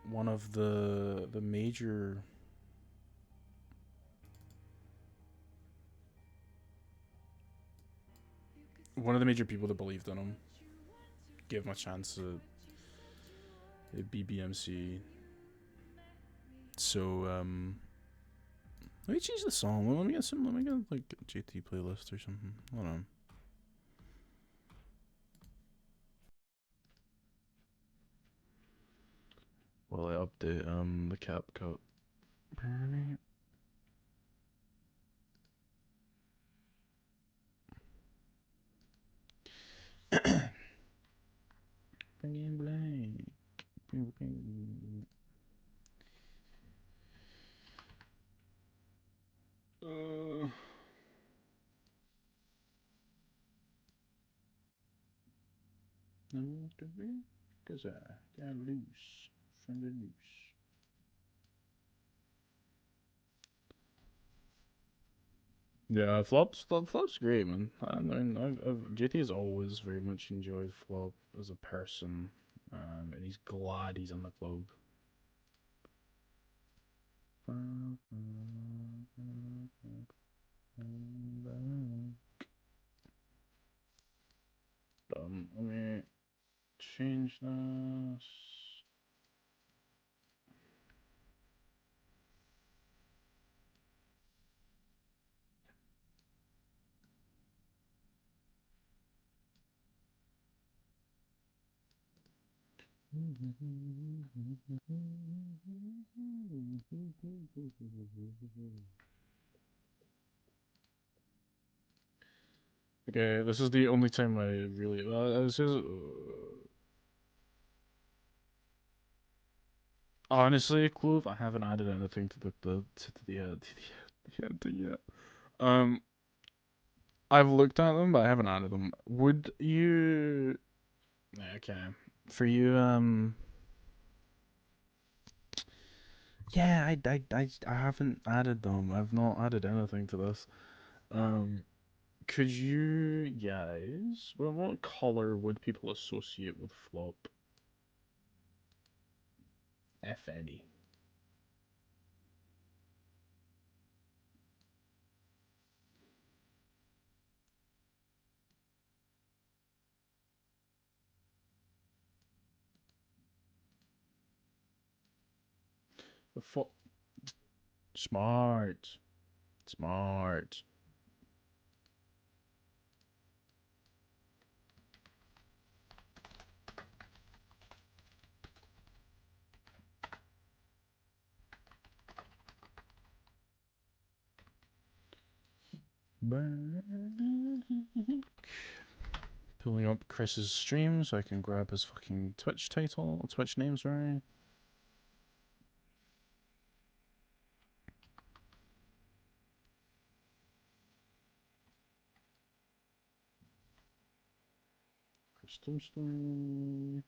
one of the major people that believed in him gave him a chance at BBMC. So let me change the song. Let me get like a JT playlist or something. Hold on. Well, I update the cap cut. Bring blank. Cause I got loose from the loose. Yeah, Flop's great, man. I mean, JT has always very much enjoyed Flop as a person, and he's glad he's on the club. Let me change this. Okay, this is the only time I really. This is. Honestly, Clove, I haven't added anything to the ending yet. I've looked at them, but I haven't added them. Would you? Okay, for you, yeah, I haven't added them. I've not added anything to this. Could you guys? Well, what color would people associate with Flop, if any? The Flop. Smart. Smart. Pulling up Chris's stream so I can grab his fucking Twitch name, sorry. Custom story.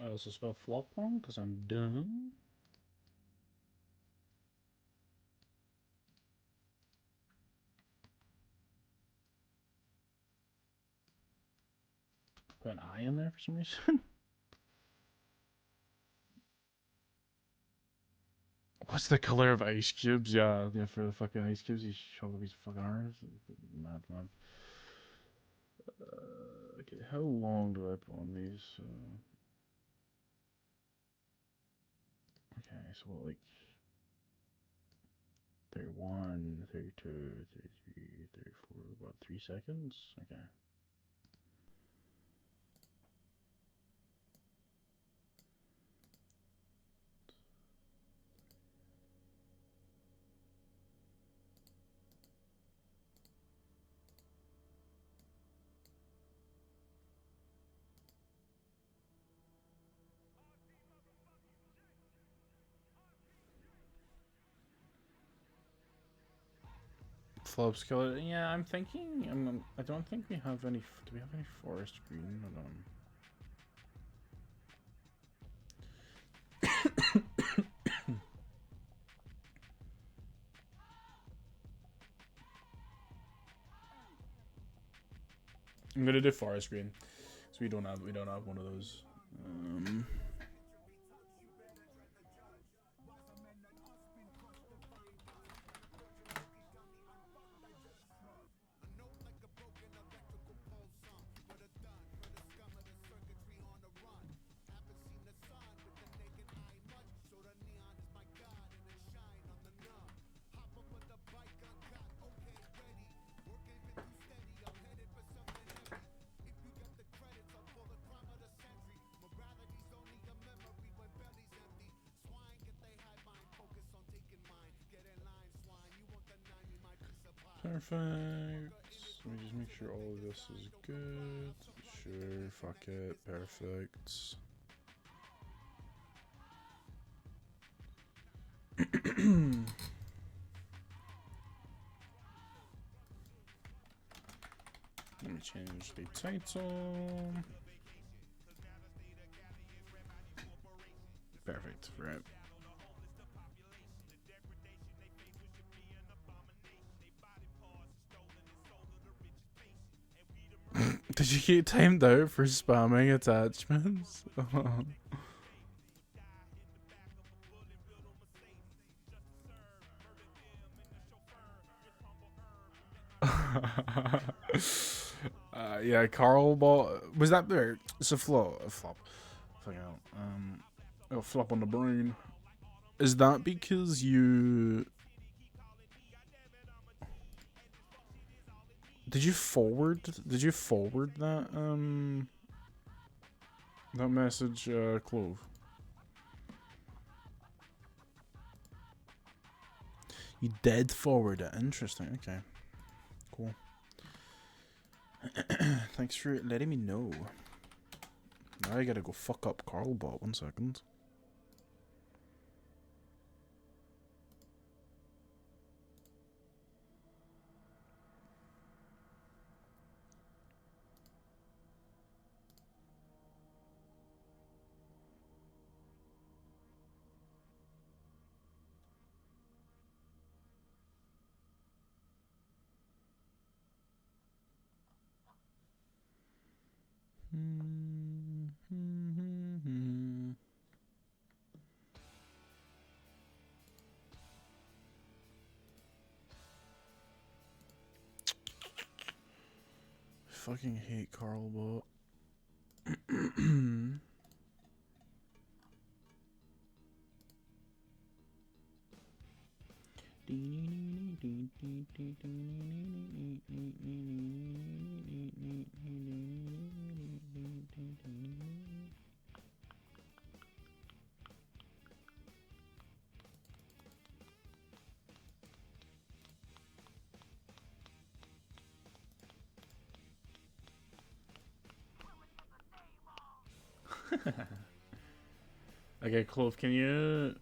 I also spell flop wrong because I'm dumb. Put an I in there for some reason. What's the color of ice cubes? Yeah, for the fucking ice cubes, you shove up his fucking arms. Mad, mad. Okay, how long do I put on these? Okay, so what, like 31, 32, 33, 34, about 3 seconds? Okay. Flops color. Yeah, I'm thinking. I don't think we have any. Do we have any forest green? Hold on. I'm gonna do forest green, so we don't have one of those. Perfect. Let me just make sure all of this is good. Sure, fuck it. Perfect. Let me change the title. Perfect, right. Did you get timed out for spamming attachments? Yeah, Carl bought. Was that there? It's a flop. Fucking hell. A flop on the brain. Is that because you? Did you forward? Did you forward that? That message, Clove. You did forward it. Interesting. Okay. Cool. Thanks for letting me know. Now I gotta go fuck up Carlbot. 1 second. Fucking hate Carlbot. Okay, Clove, can you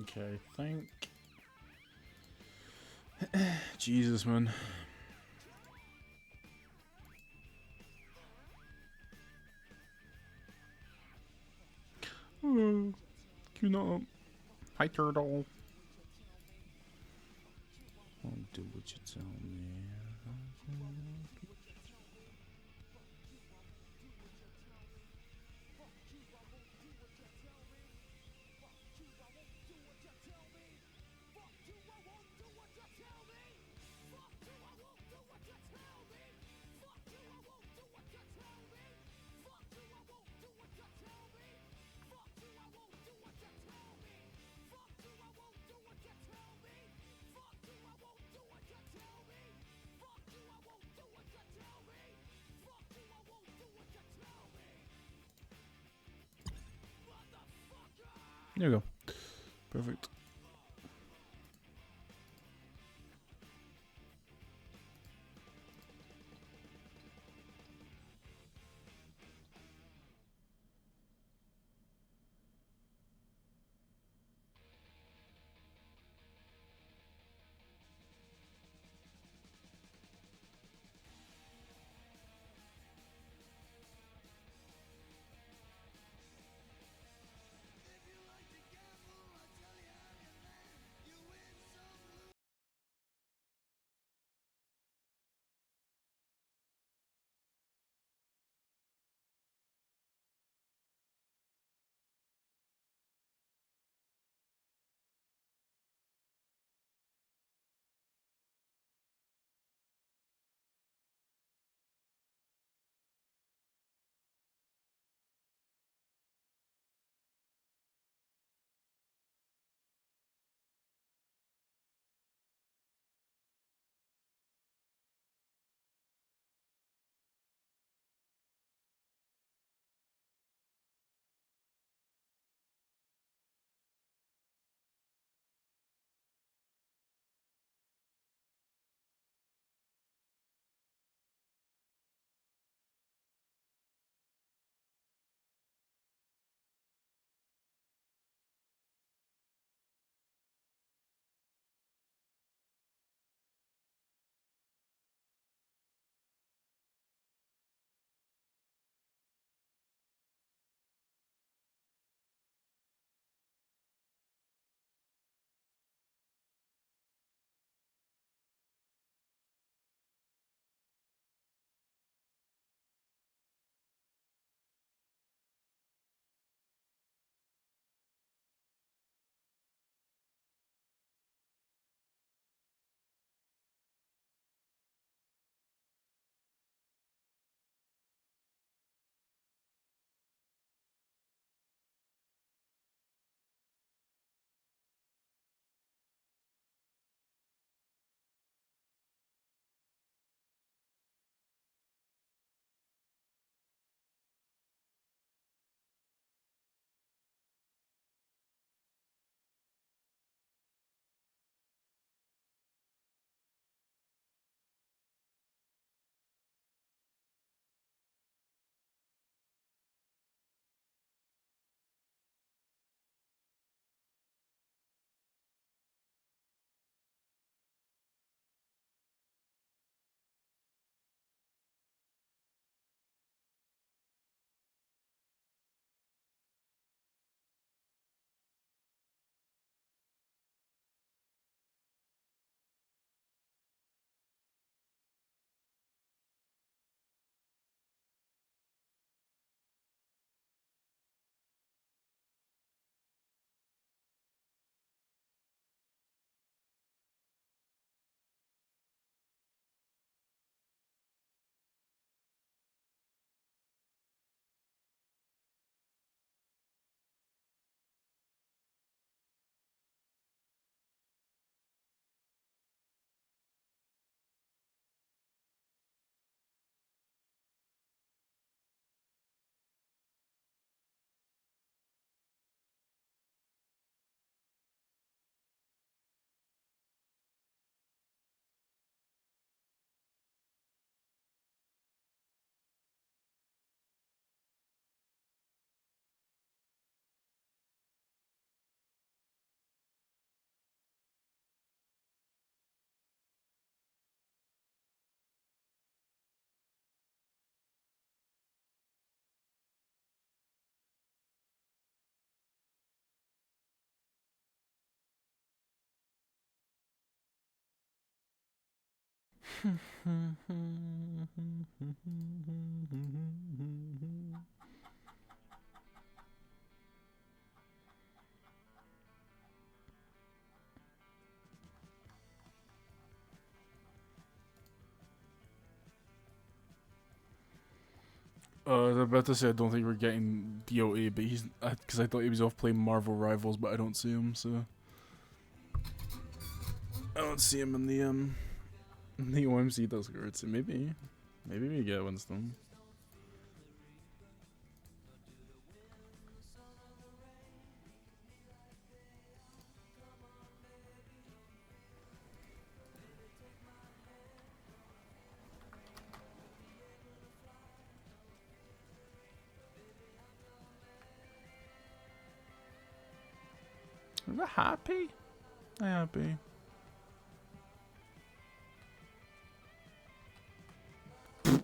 Okay, think. Jesus, man. You know. Hi, turtle. I'll do what you tell me. There we go. Perfect. I was about to say I don't think we're getting DOA, but he's because I thought he was off playing Marvel Rivals, but I don't see him, so I don't see him in the OMC Discord. So maybe we get Winston. Are we happy? Happy. Oh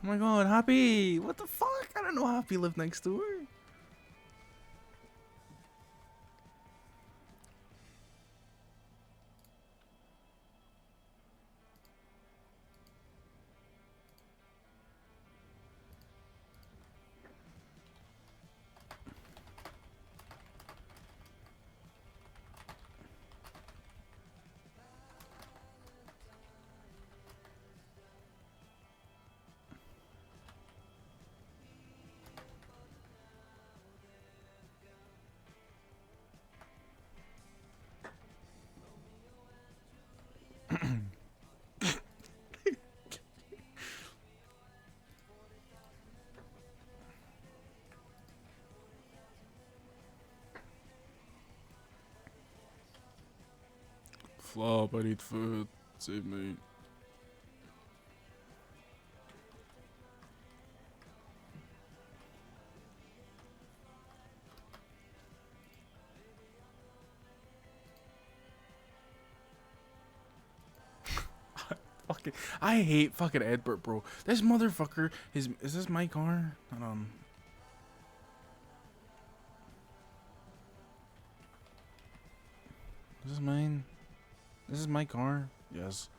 my god, Happy! What the fuck? I don't know Happy lived next door. Flop, I need food. Save me. I hate fucking Edbert, bro. This motherfucker is this my car? Hold on. This is mine. This is my car. Yes.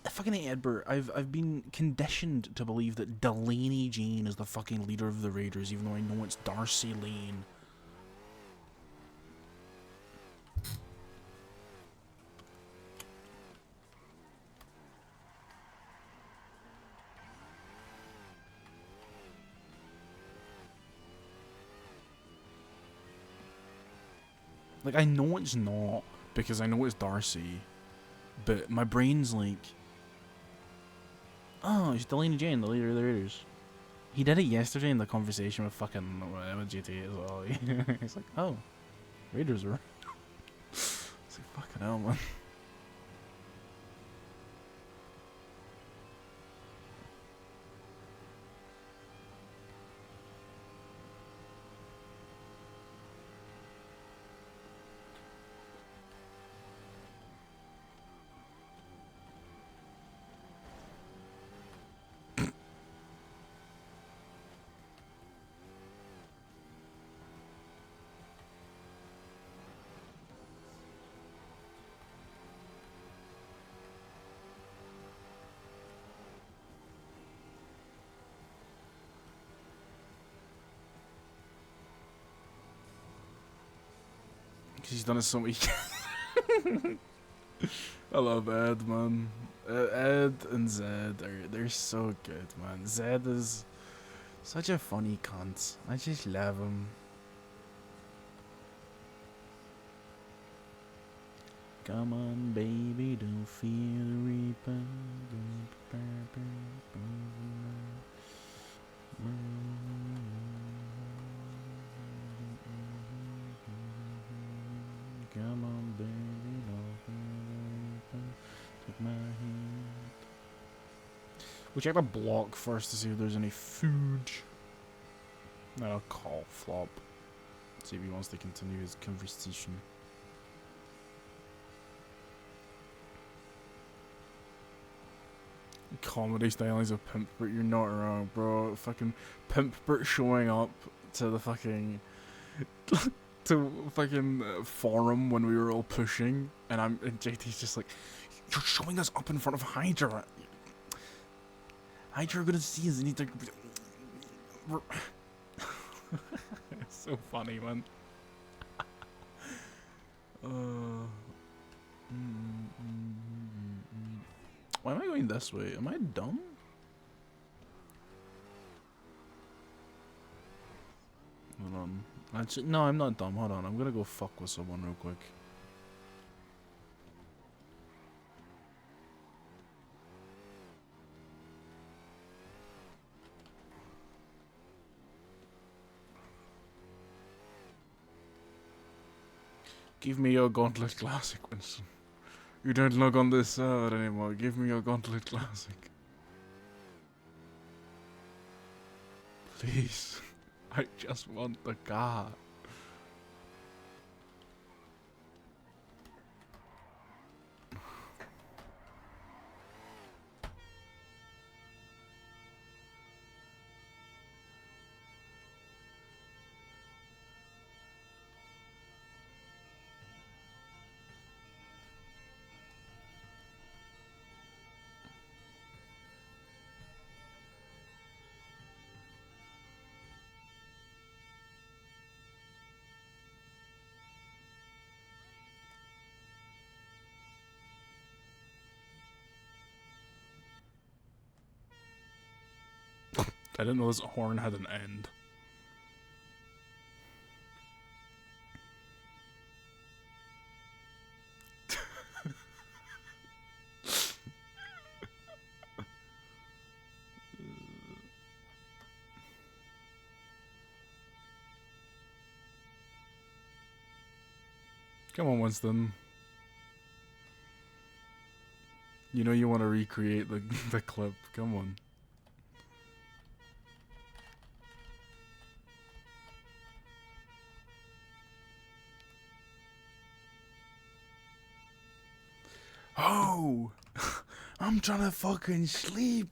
I fucking hate Edbert. I've been conditioned to believe that Delaney Jane is the fucking leader of the Raiders, even though I know it's Darcy Lane. Like, I know it's not, because I know it's Darcy, but my brain's like, oh, it's Delaney Jane, the leader of the Raiders. He did it yesterday in the conversation with fucking with GT as well. He's like, oh, Raiders are. It's like, fucking hell, man. He's done it so many. I love Ed, man. Ed and Zed they're so good, man. Zed is such a funny cunt. I just love him. Come on, baby, don't fear the reaper. Come on, baby, don't fear the reaper. Take my hand. We'll check the block first to see if there's any food. Then I'll call Flop. See if he wants to continue his conversation. Comedy stylings of Pimp Bert, you're not wrong, bro. Fucking Pimp Bert showing up to the fucking to to fucking forum when we were all pushing, and JT's just like, "You're showing us up in front of Hydra. Hydra are gonna see us and need to." It's so funny, man. Why am I going this way? Am I dumb? Hold on. Actually, no, I'm not dumb. Hold on. I'm gonna go fuck with someone real quick. Give me your Gauntlet Classic, Winston. You don't look on this server anymore. Give me your Gauntlet Classic. Please. I just want the car. I didn't know this horn had an end. Come on, Winston. You know you want to recreate the clip. Come on. Oh! I'm trying to fucking sleep!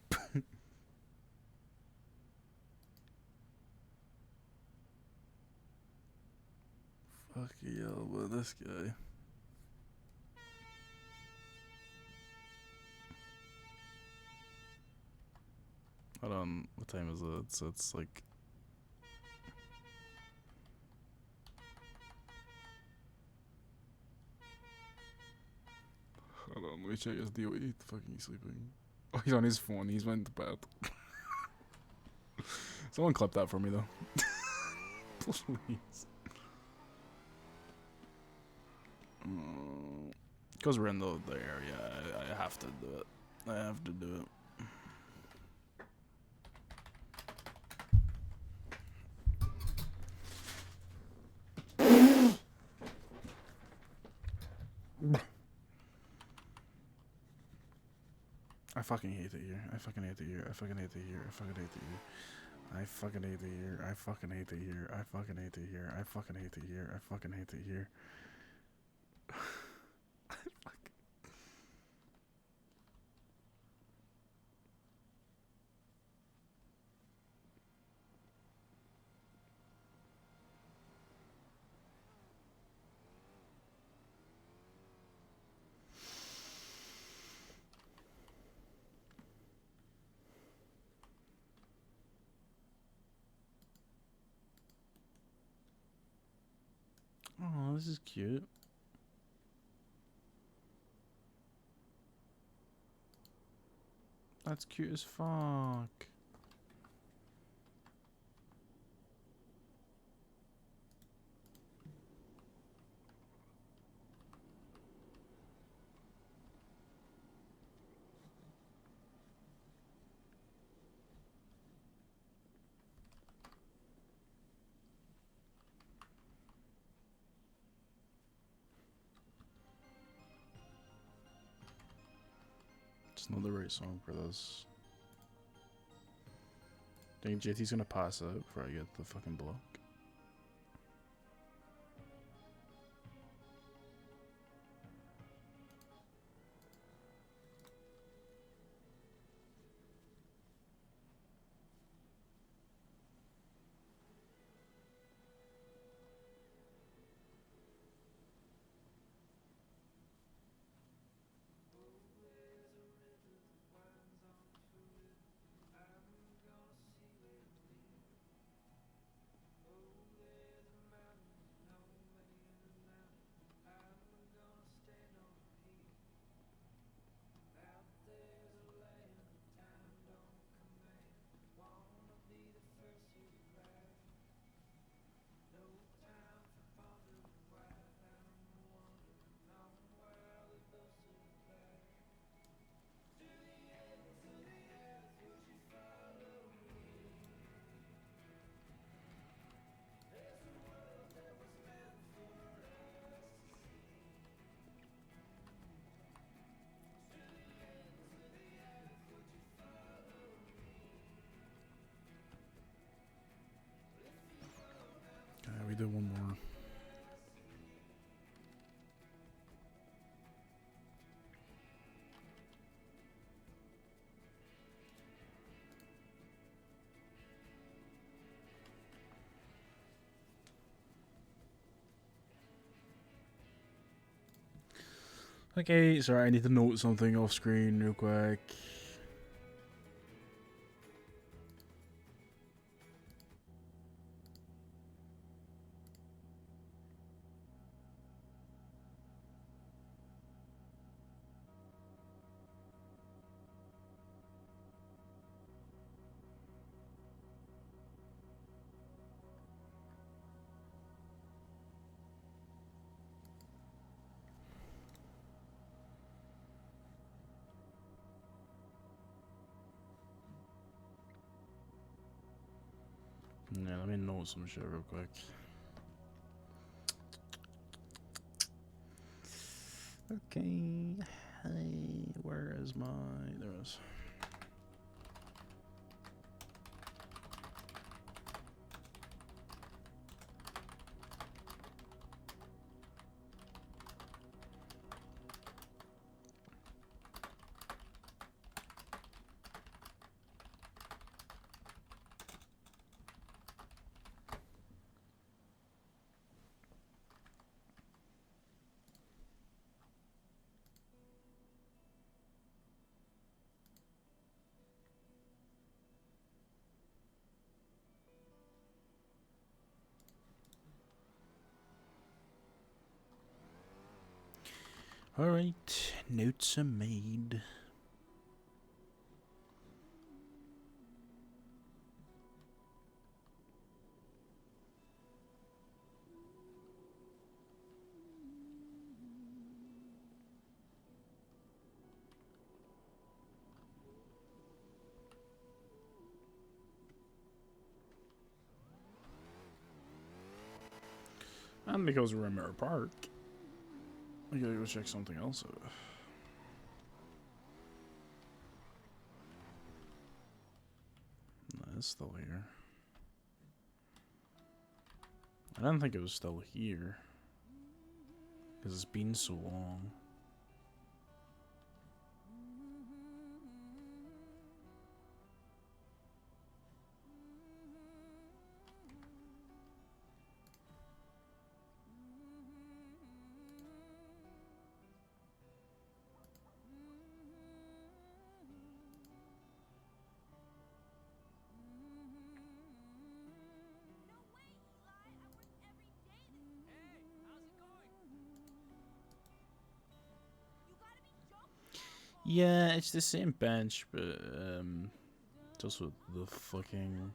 Fuck yeah, but this guy. Hold on, what time is it? So it's like... Hold on, let me check his deal. He's fucking sleeping. Oh, he's on his phone. He's went to bed. Someone clip that for me, though. Please. Because we're in the area, I have to do it. I have to do it. I fucking hate it here. I fucking hate it here. I fucking hate it here. I fucking hate it here. I fucking hate it here. I fucking hate it here. I fucking hate it here. I fucking hate it here. I fucking hate it here. Oh, this is cute. That's cute as fuck. It's not the right song for this. Think JT's gonna pass out before I get the fucking block. Okay, sorry, I need to note something off screen real quick. Yeah, let me note some shit real quick. Okay, hey, where is my... There it is. Alright, notes are made. And because we're in Mirror Park, I gotta go check something else out. No, it's still here. I didn't think it was still here. Because it's been so long. Yeah, it's the same bench, but just with the fucking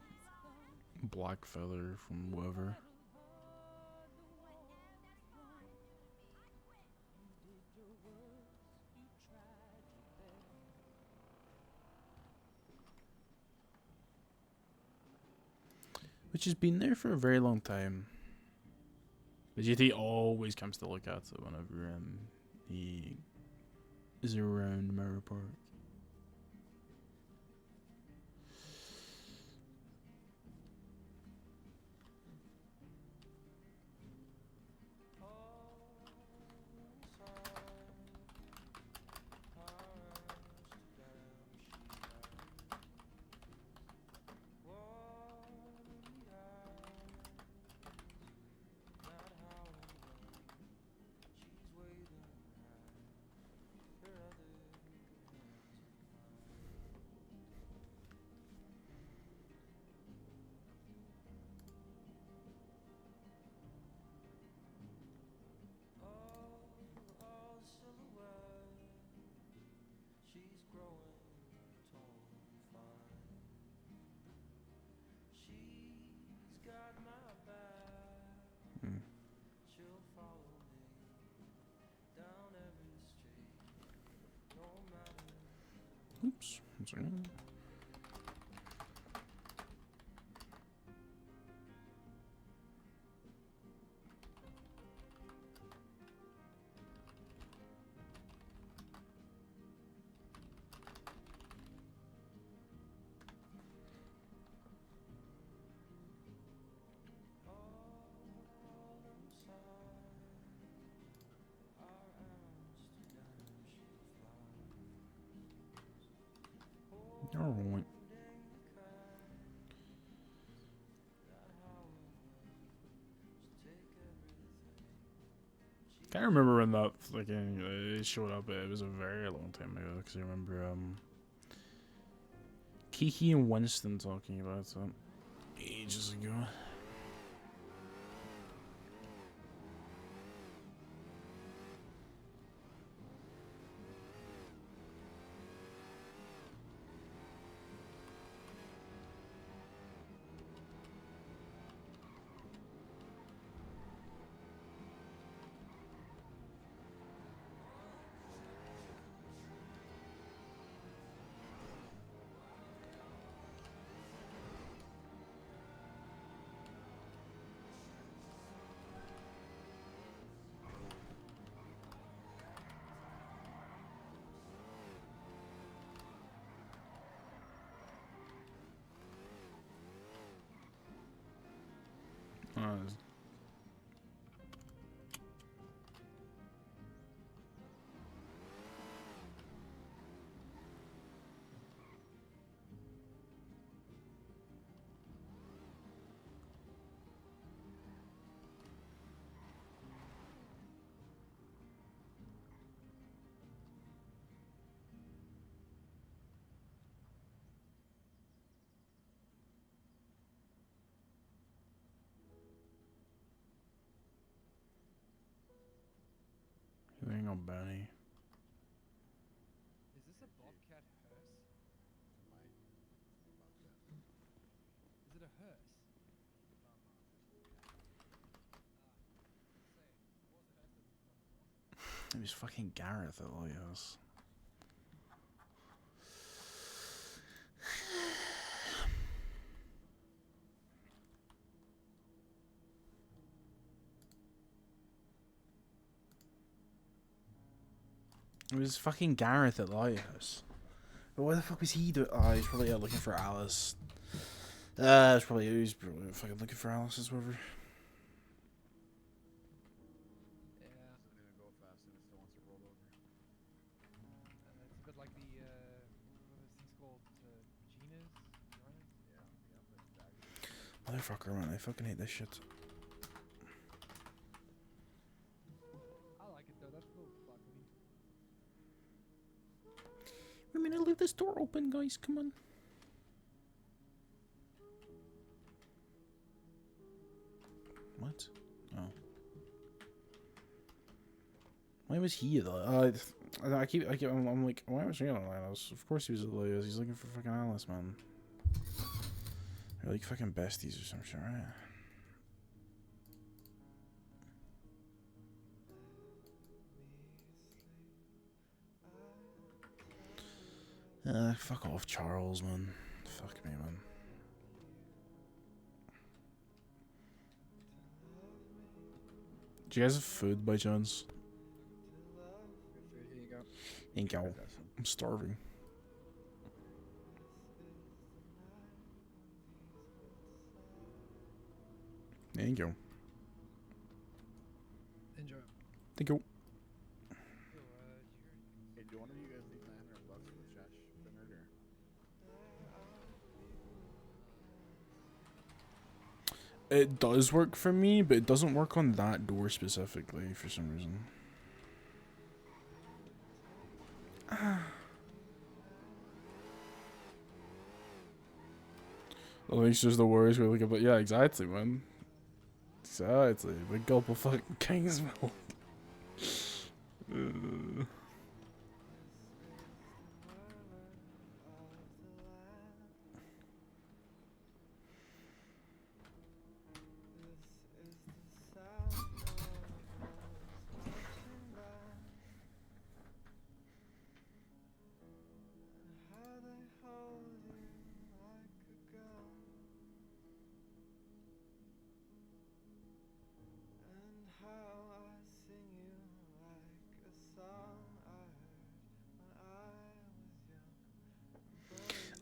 black feather from whoever. Which has been there for a very long time. The GT always comes to look at it whenever he is around Mirror Park. Oops, I'm sorry. Alright. Can't remember when that fucking showed up. It was a very long time ago because I remember Kiki and Winston talking about it ages ago. Hang on, Benny. Is this a bobcat hearse? Is it a hearse? It was fucking Gareth at Lighthouse. It was fucking Gareth at Lighthouse. But why the fuck was he doing? Oh, he's probably out looking for Alice. It's probably he's probably fucking looking for Alice as whatever. Yeah. It's gonna go fast and it still wants to roll over. It's a bit like the, what are those things called? Reginas? Vaginas? Motherfucker, man, I fucking hate this shit. I like it though, that's cool. Fuck me. I'm gonna leave this door open, guys. Come on. What? Oh. Why was he though? I'm like, why was he on Alice? Of course he was at Lias. He's looking for fucking Alice, man. They're like fucking besties or some shit, right? Fuck off, Charles, man. Fuck me, man. Do you guys have food by chance? Here you go. Thank you. I'm starving. Thank you. Enjoy. Thank you. Hey, do one of you guys leave $900 for the trash bin or? It does work for me, but it doesn't work on that door specifically for some reason. At least there's the worries we look at, yeah, exactly, man. Exactly. Big gulp of fucking king's milk.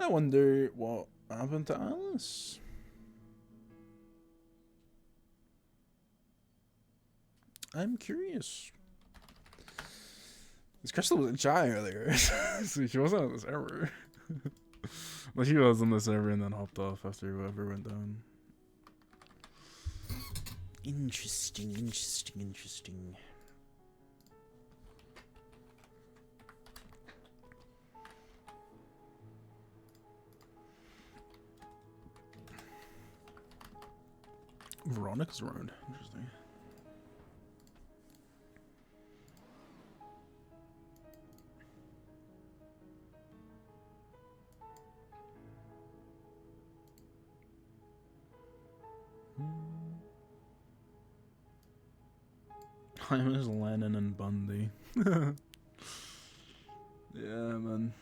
I wonder what happened to Alice. I'm curious. This Crystal was in chat earlier, so she wasn't on the server. Well, she was on the server and then hopped off after whoever went down. Interesting, interesting, interesting. Veronica's around. Interesting. I miss Lennon and Bundy. Yeah, man.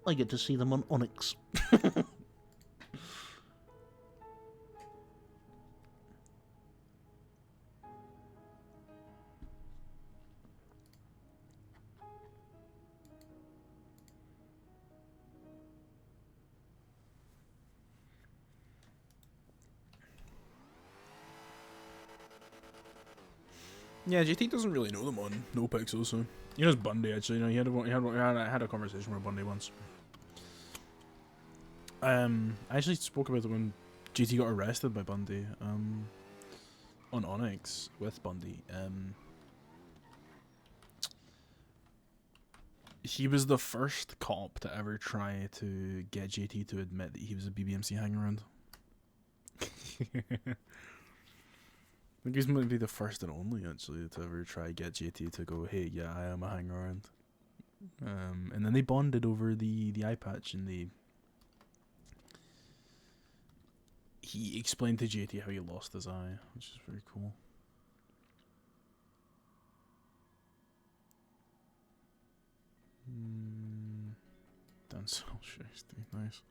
I get to see them on Onyx. Yeah, JT doesn't really know them on No Pixel, so he knows Bundy actually. You know, I had a conversation with Bundy once. I actually spoke about it when JT got arrested by Bundy. On Onyx with Bundy. He was the first cop to ever try to get JT to admit that he was a BBMC hangaround. I think he's might be the first and only actually to ever try to get JT to go, hey, yeah, I am a hangaround. And then they bonded over the eye patch, and he explained to JT how he lost his eye, which is very cool. That's so shifty, nice.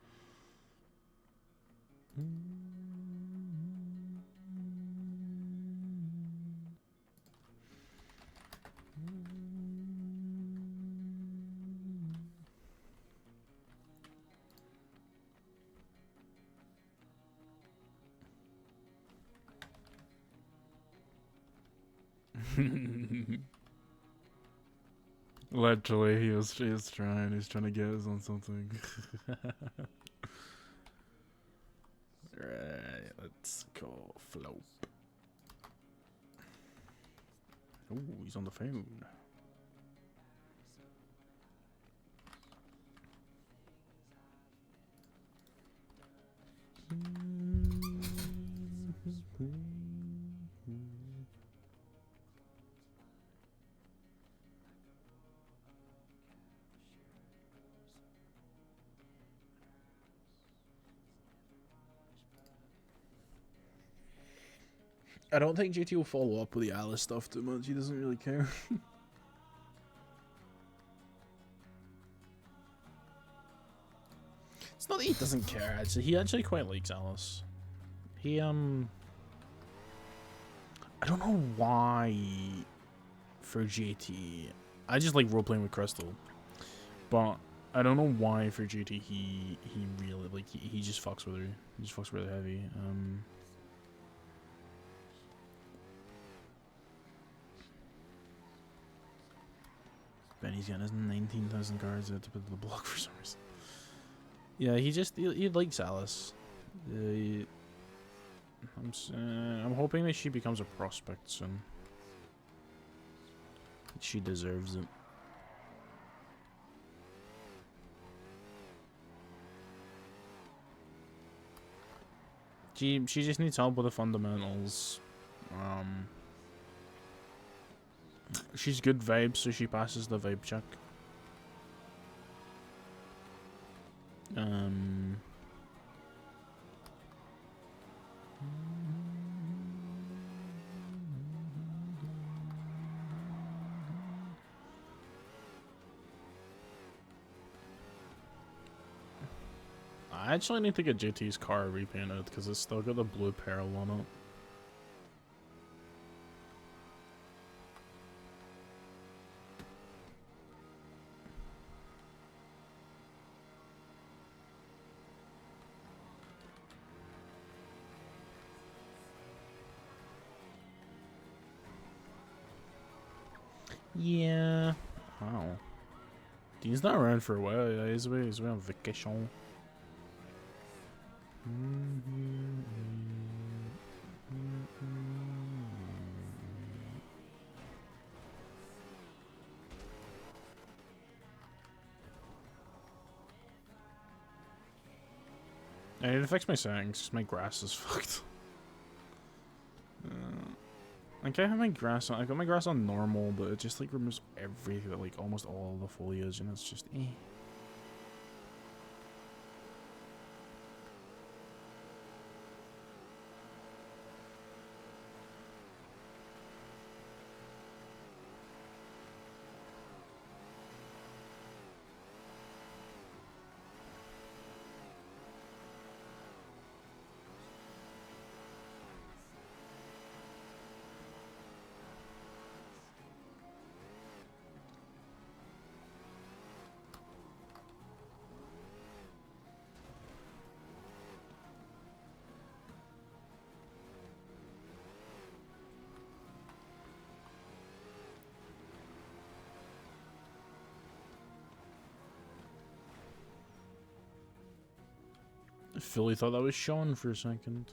Literally, he's trying to get us on something. Right, let's go Flope. Oh, he's on the phone. I don't think JT will follow up with the Alice stuff too much. He doesn't really care. It's not that he doesn't care, actually. He actually quite likes Alice. He, I don't know why for JT. I just like role-playing with Crystal. But I don't know why for JT he really, like, he just fucks with her. He just fucks really heavy. Benny's getting his 19,000 cards at the top of the block for some reason. Yeah, he likes Alice. I'm hoping that she becomes a prospect soon. She deserves it. She just needs help with the fundamentals. She's good vibes, so she passes the vibe check. I actually need to get JT's car repainted because it's still got the blue Pearl on it. Yeah. Wow. Dean's not around for a while. Yeah, he's away on vacation. And it affects my settings 'cause my grass is fucked. Like I have my grass on, I got my grass on normal, but it just like removes everything, like almost all the foliage, and it's just eh. Philly thought that was Sean for a second.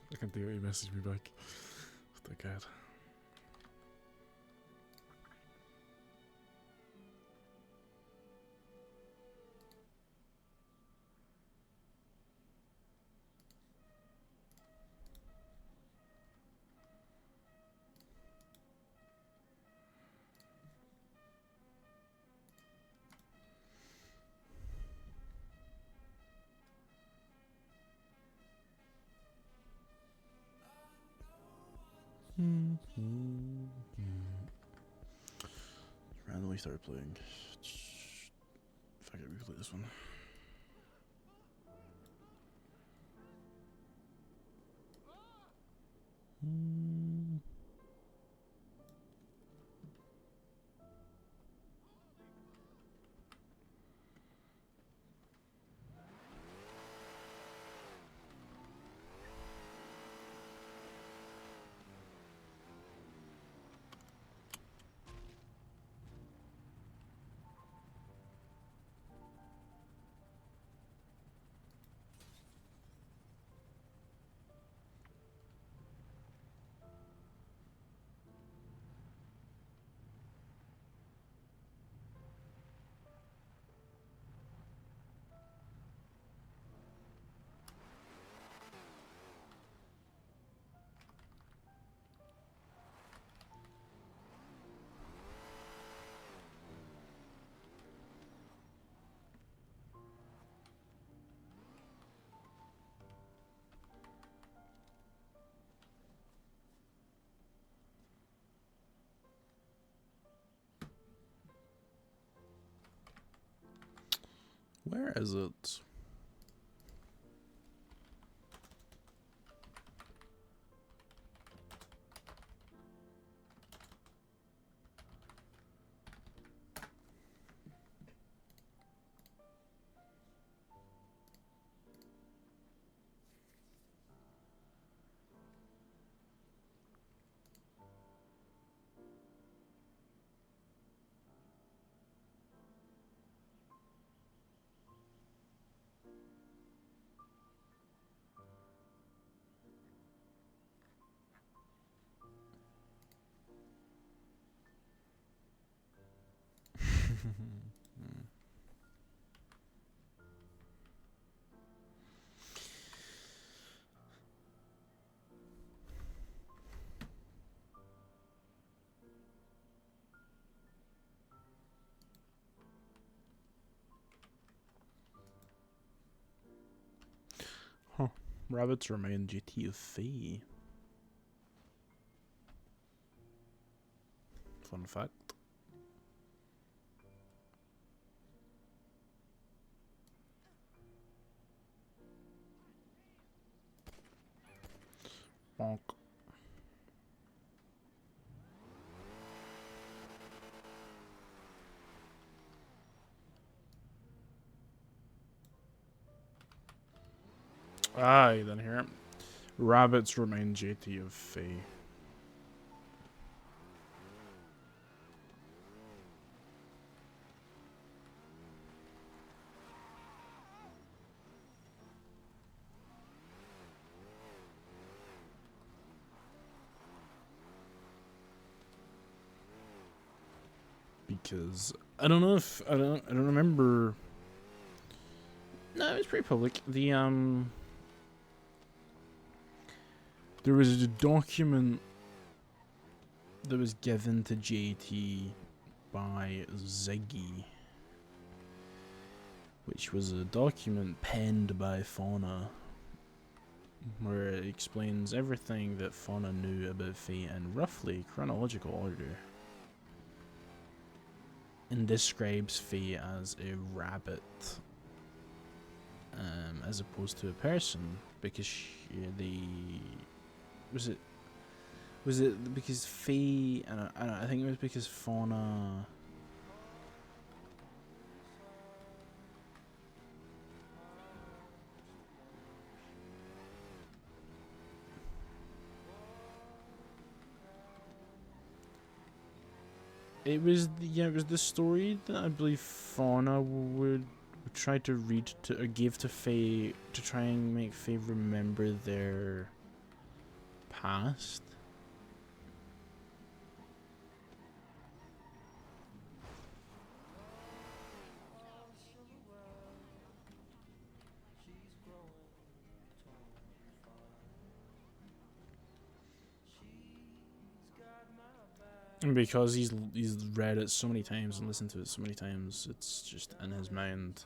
I can't think what he messaged me back. What the cat. Randomly started playing. Fuck it, we can play this one. Where is it? Huh. Rabbits remain GTFE. Fun fact. Bonk. Aye, then here. Rabbits remind JT of Faye. Because I don't know if I don't remember. No, it was pretty public. There was a document that was given to JT by Ziggy, which was a document penned by Fauna, where it explains everything that Fauna knew about Faye in roughly chronological order, and describes Faye as a rabbit, as opposed to a person, because was it because Faye, I think it was because Fauna. It was the story that I believe Fauna would try to read to or give to Faye to try and make Faye remember their past. And because he's read it so many times and listened to it so many times, it's just in his mind.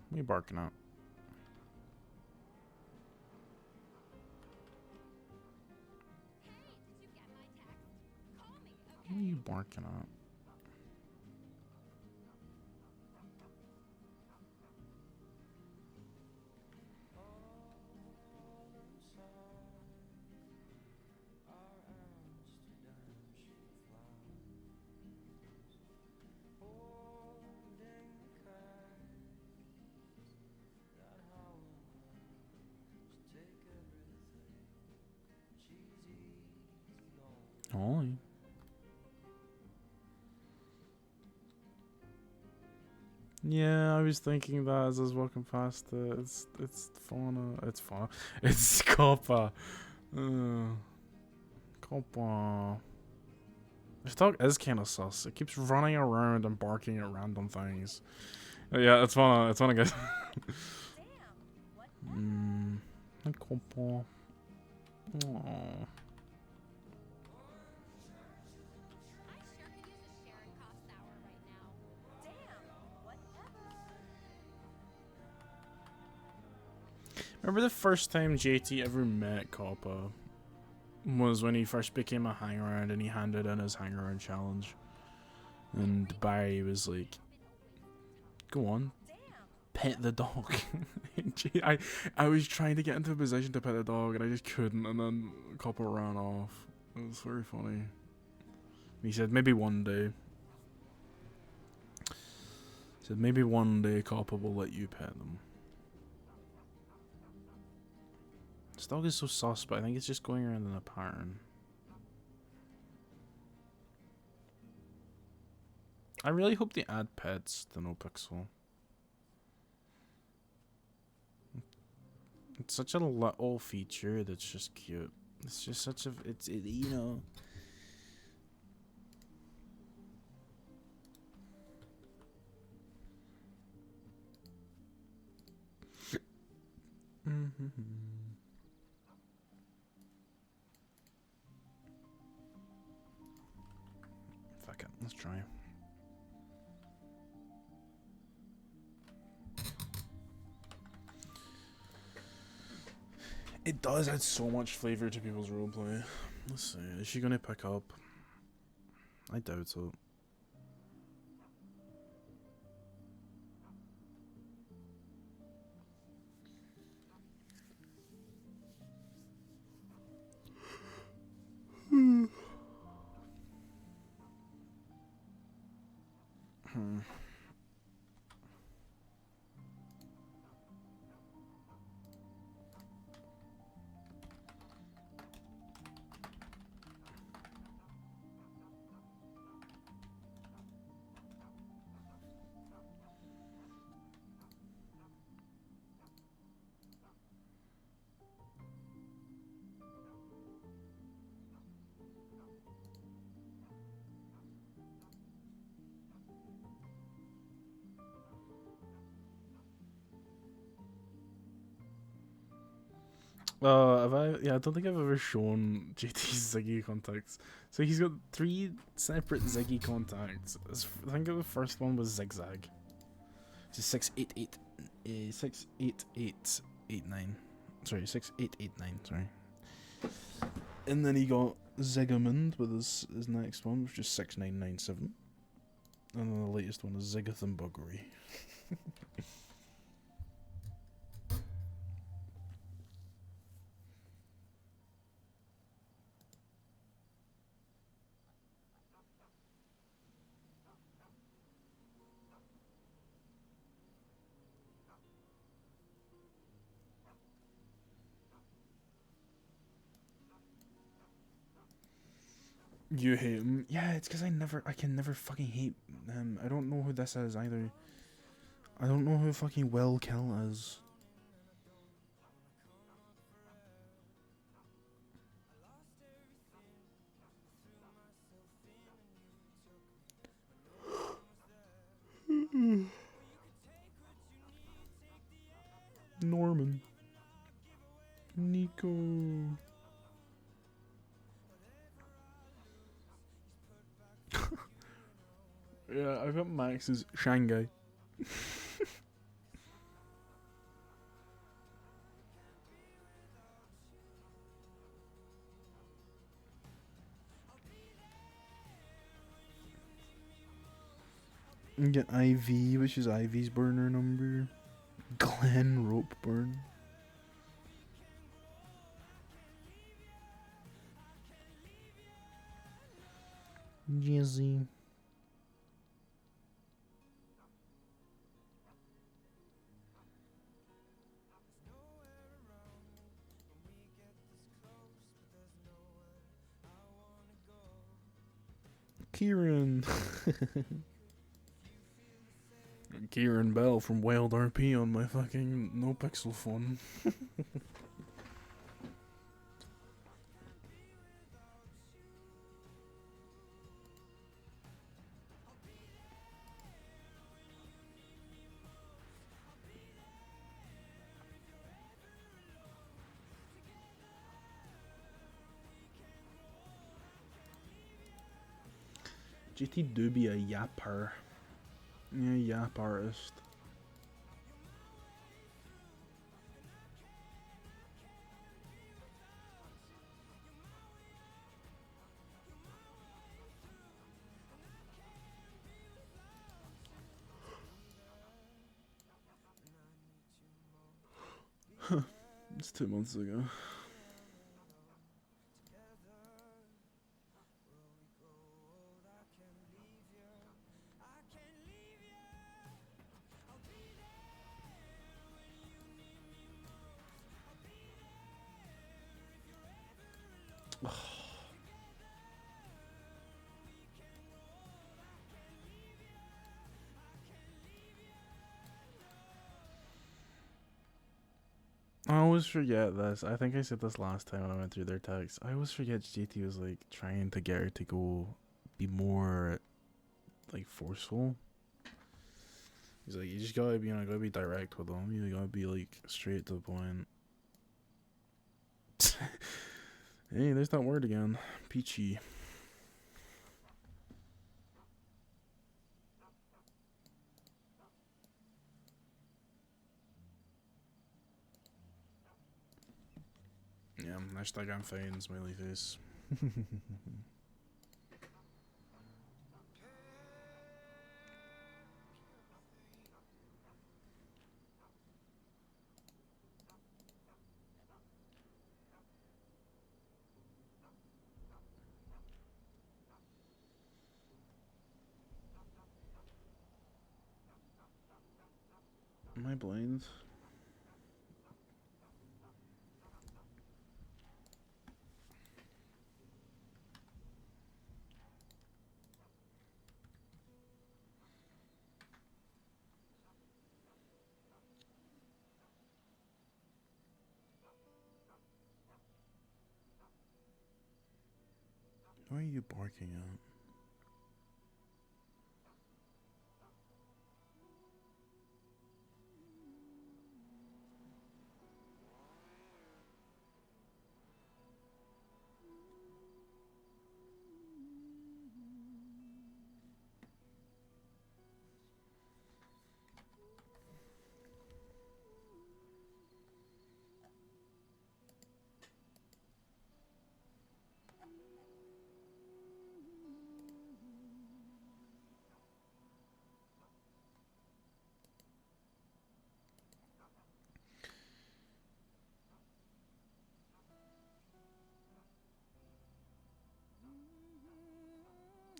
What are you barking at? What are you barking at? Oh. Yeah, I was thinking that as I was walking past it. It's Fauna. It's Fauna. It's Coppa. Coppa. This dog is kind of sus. It keeps running around and barking at random things. Yeah, it's Fauna. It's Fauna, guys. Coppa. Aww. Remember the first time JT ever met Coppa was when he first became a hangaround and he handed in his hangaround challenge. And Barry was like, go on, pet the dog. I was trying to get into a position to pet the dog and I just couldn't, and then Coppa ran off. It was very funny. He said maybe one day. He said maybe one day Coppa will let you pet them. This dog is so sus, but I think it's just going around in a pattern. I really hope they add pets to NoPixel. It's such a little feature that's just cute. It's just such a, you know. Fuck it, let's try. It does add so much flavor to people's roleplay. Let's see, is she gonna pick up? I doubt so. Hmm. Have I? Yeah, I don't think I've ever shown JT's Ziggy contacts. So he's got 3 separate Ziggy contacts. I think the first one was Zigzag. It's 688, 68889. Sorry, 6889. Sorry. And then he got Zigamond with his next one, which is 6997. And then the latest one is Zigatham Buggery. You hate him? Yeah, it's because I can never fucking hate him. I don't know who this is either. I don't know who fucking Will Kill is. Norman. Nico. Yeah, I've got Max's Shanghai. You get IV, which is Ivy's burner number. Glenn Ropeburn. Jizzy. Kieran. Kieran Bell from Wild RP on my fucking no pixel phone. GT do be a yapper. Yeah, yap artist. It's 2 months ago. I always forget this. I think I said this last time when I went through their text. I always forget JT was like trying to get her to go be more like forceful. He's like, you just gotta be, gotta be direct with them. You gotta be like straight to the point. Hey, there's that word again. Peachy. Yeah, hashtag I'm fine, smiley face. Am I blind? Why are you barking at?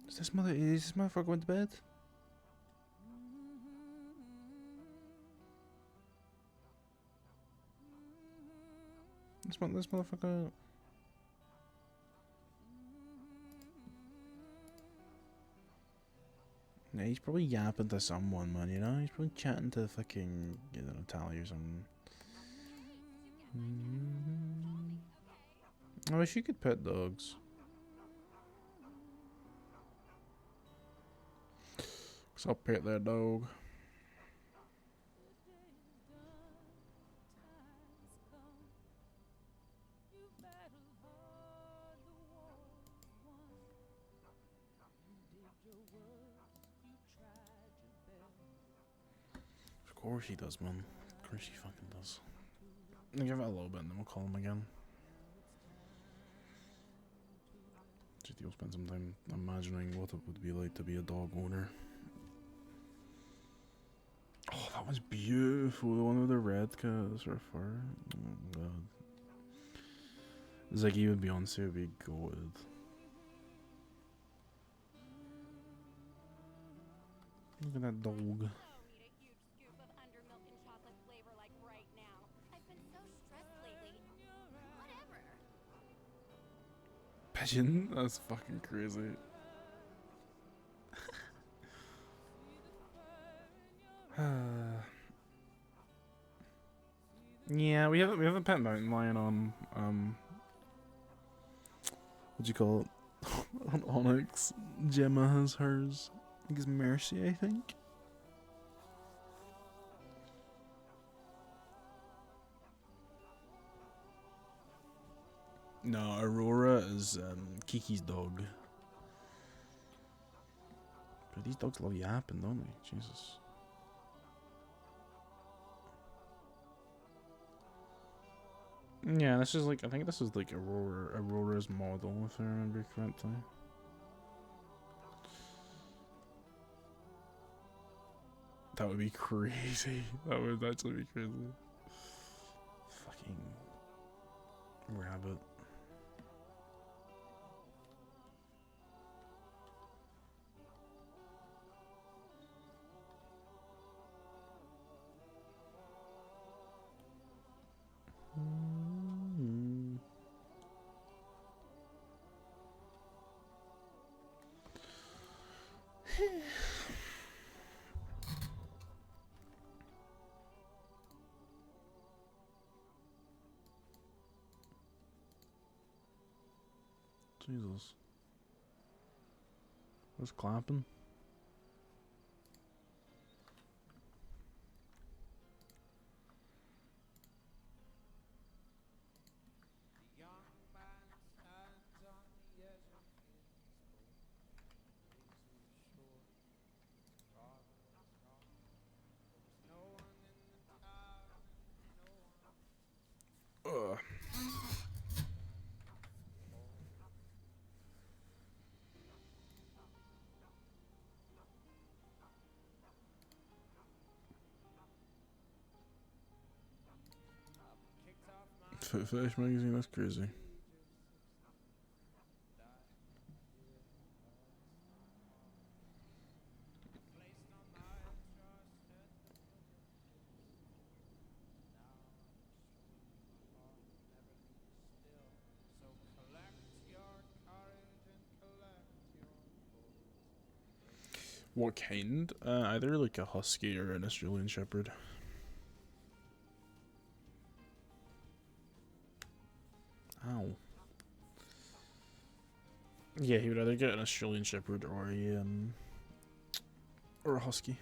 Is this motherfucker going to bed? This motherfucker. Yeah, he's probably yapping to someone, man, you know? He's probably chatting to fucking, you know, Tally or something. I wish you could pet dogs. Cause I'll pet that dog. Of course he does, man. Of course he fucking does. I'll give it a little bit and then we'll call him again. Just you'll spend some time imagining what it would be like to be a dog owner. Oh, that was beautiful. The one with the red cats or fur. Oh my god. Ziggy with Beyonce would be goated. Look at that dog. Pigeon? That's fucking crazy. Yeah, we have a pet mountain lion on what do you call it? On Onyx. Gemma has hers. I think it's Mercy, I think. No, Aurora is Kiki's dog. But these dogs love yapping, don't they? Jesus. Yeah, this is like, I think this is like Aurora's model, if I remember correctly. That would be crazy. That would actually be crazy. Fucking rabbit. Jesus. What's clapping? Ugh. Fit Fetish magazine, that's crazy. What kind? Either like a husky or an Australian shepherd. Ow. Yeah, he would either get an Australian shepherd or a husky.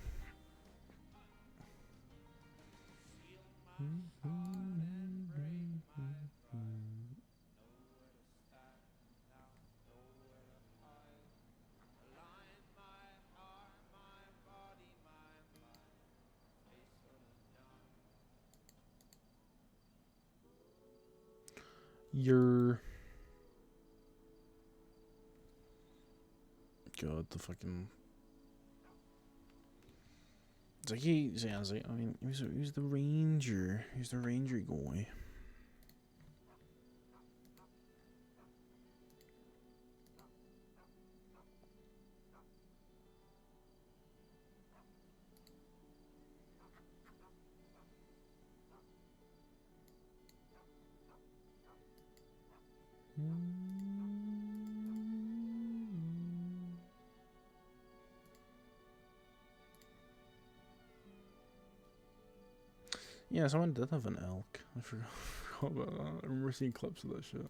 God, the fucking. It's like I was like, I mean, he was the ranger. He's the ranger guy. Yeah, someone did have an elk. I forgot about that. I remember seeing clips of that shit.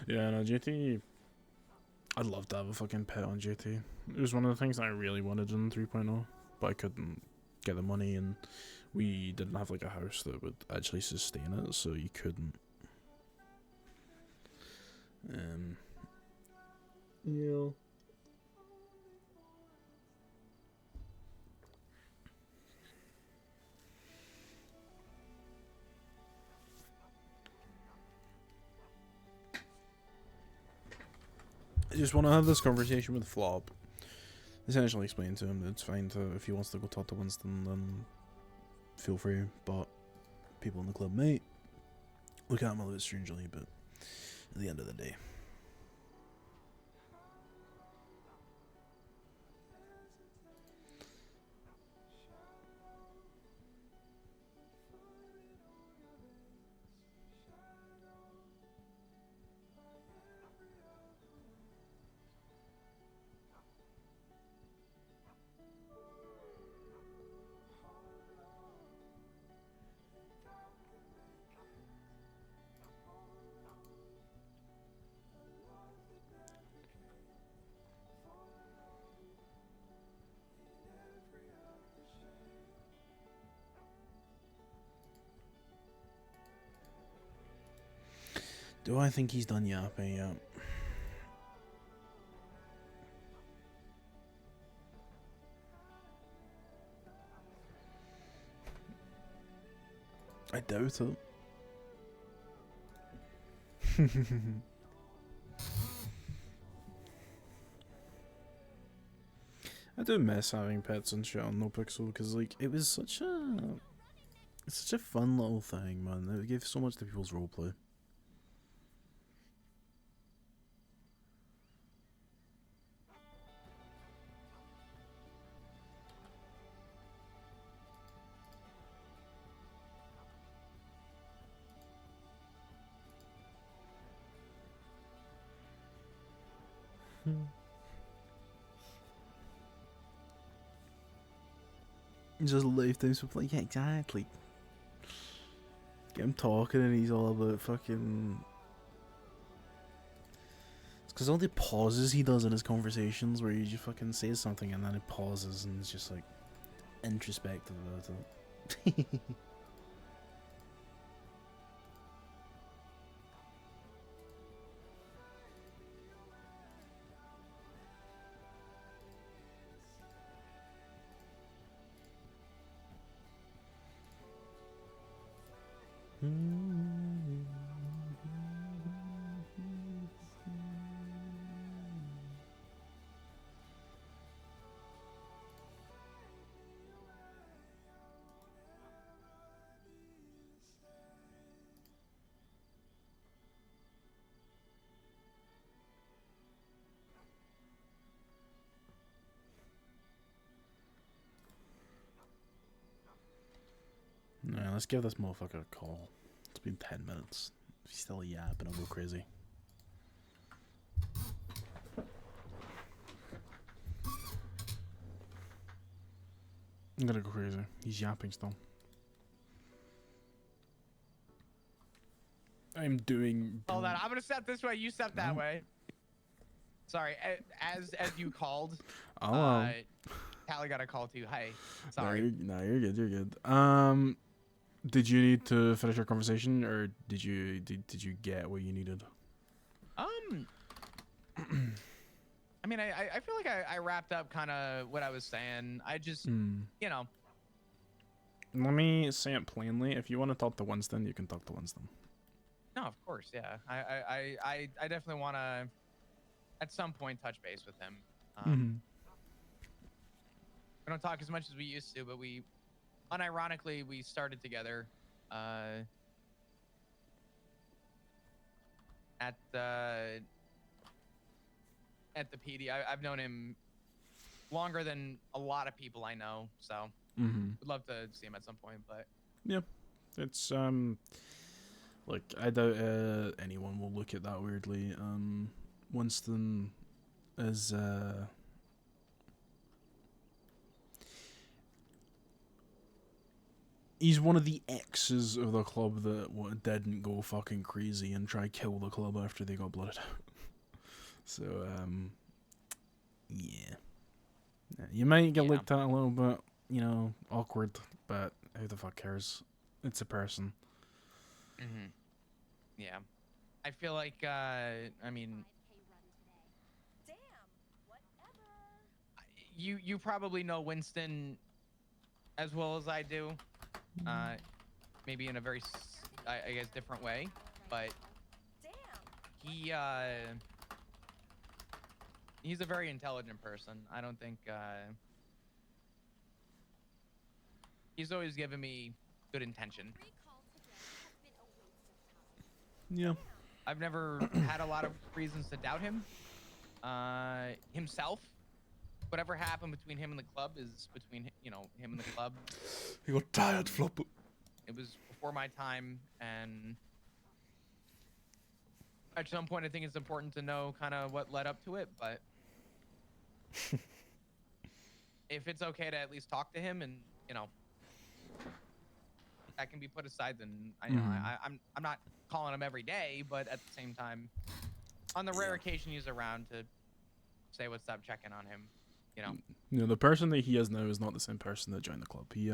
Yeah, no, JT. I'd love to have a fucking pet on JT. It was one of the things I really wanted in 3.0, but I couldn't get the money, and we didn't have like a house that would actually sustain it, so you couldn't. Yeah. I just want to have this conversation with Flop. Essentially explain to him that it's fine to, if he wants to go talk to Winston, then feel free, but people in the club might look at him a little bit strangely, but at the end of the day. Do I think he's done yapping yet? I doubt it. I do miss having pets and shit on NoPixel because like it was such a fun little thing, man. It gave so much to people's roleplay. Just lifetime supply. Yeah, exactly. Get him talking and he's all about fucking. It's because all the pauses he does in his conversations where he just fucking says something and then it pauses and it's just like introspective about it. Yeah, let's give this motherfucker a call. It's been 10 minutes. If he's still yapping, I'll go crazy. I'm gonna go crazy. He's yapping still. I'm doing. Hold on, I'm gonna step this way. You step that Oh. way. Sorry, as you called, Oh, Callie got a call too. Hey, no, sorry. you're good. You're good. Did you need to finish your conversation, or did you get what you needed? I mean, I feel like I wrapped up kind of what I was saying. I just, you know. Let me say it plainly. If you want to talk to Winston, you can talk to Winston. No, of course, yeah. I definitely want to, at some point, touch base with him. We don't talk as much as we used to, but we, unironically, we started together at the PD. I've known him longer than a lot of people I know, so would love to see him at some point. But yeah, it's like I doubt anyone will look at that weirdly. Winston is he's one of the exes of the club that didn't go fucking crazy and try kill the club after they got blooded out. So yeah, you might get looked at a little bit, you know, awkward, but who the fuck cares? It's a person. yeah, I feel like I mean, you probably know Winston as well as I do, maybe in a very I guess different way, but he's a very intelligent person. I don't think he's always given me good intention. Yeah. I've never had a lot of reasons to doubt him. Himself. Whatever happened between him and the club is between, you know, him and the club. He got tired, Flop. It was before my time, and at some point I think it's important to know kind of what led up to it, but if it's okay to at least talk to him and, you know, that can be put aside, then I'm not calling him every day, but at the same time, on the rare occasion he's around, to say what's up, check in on him, you know. You know, the person that he is now is not the same person that joined the club. He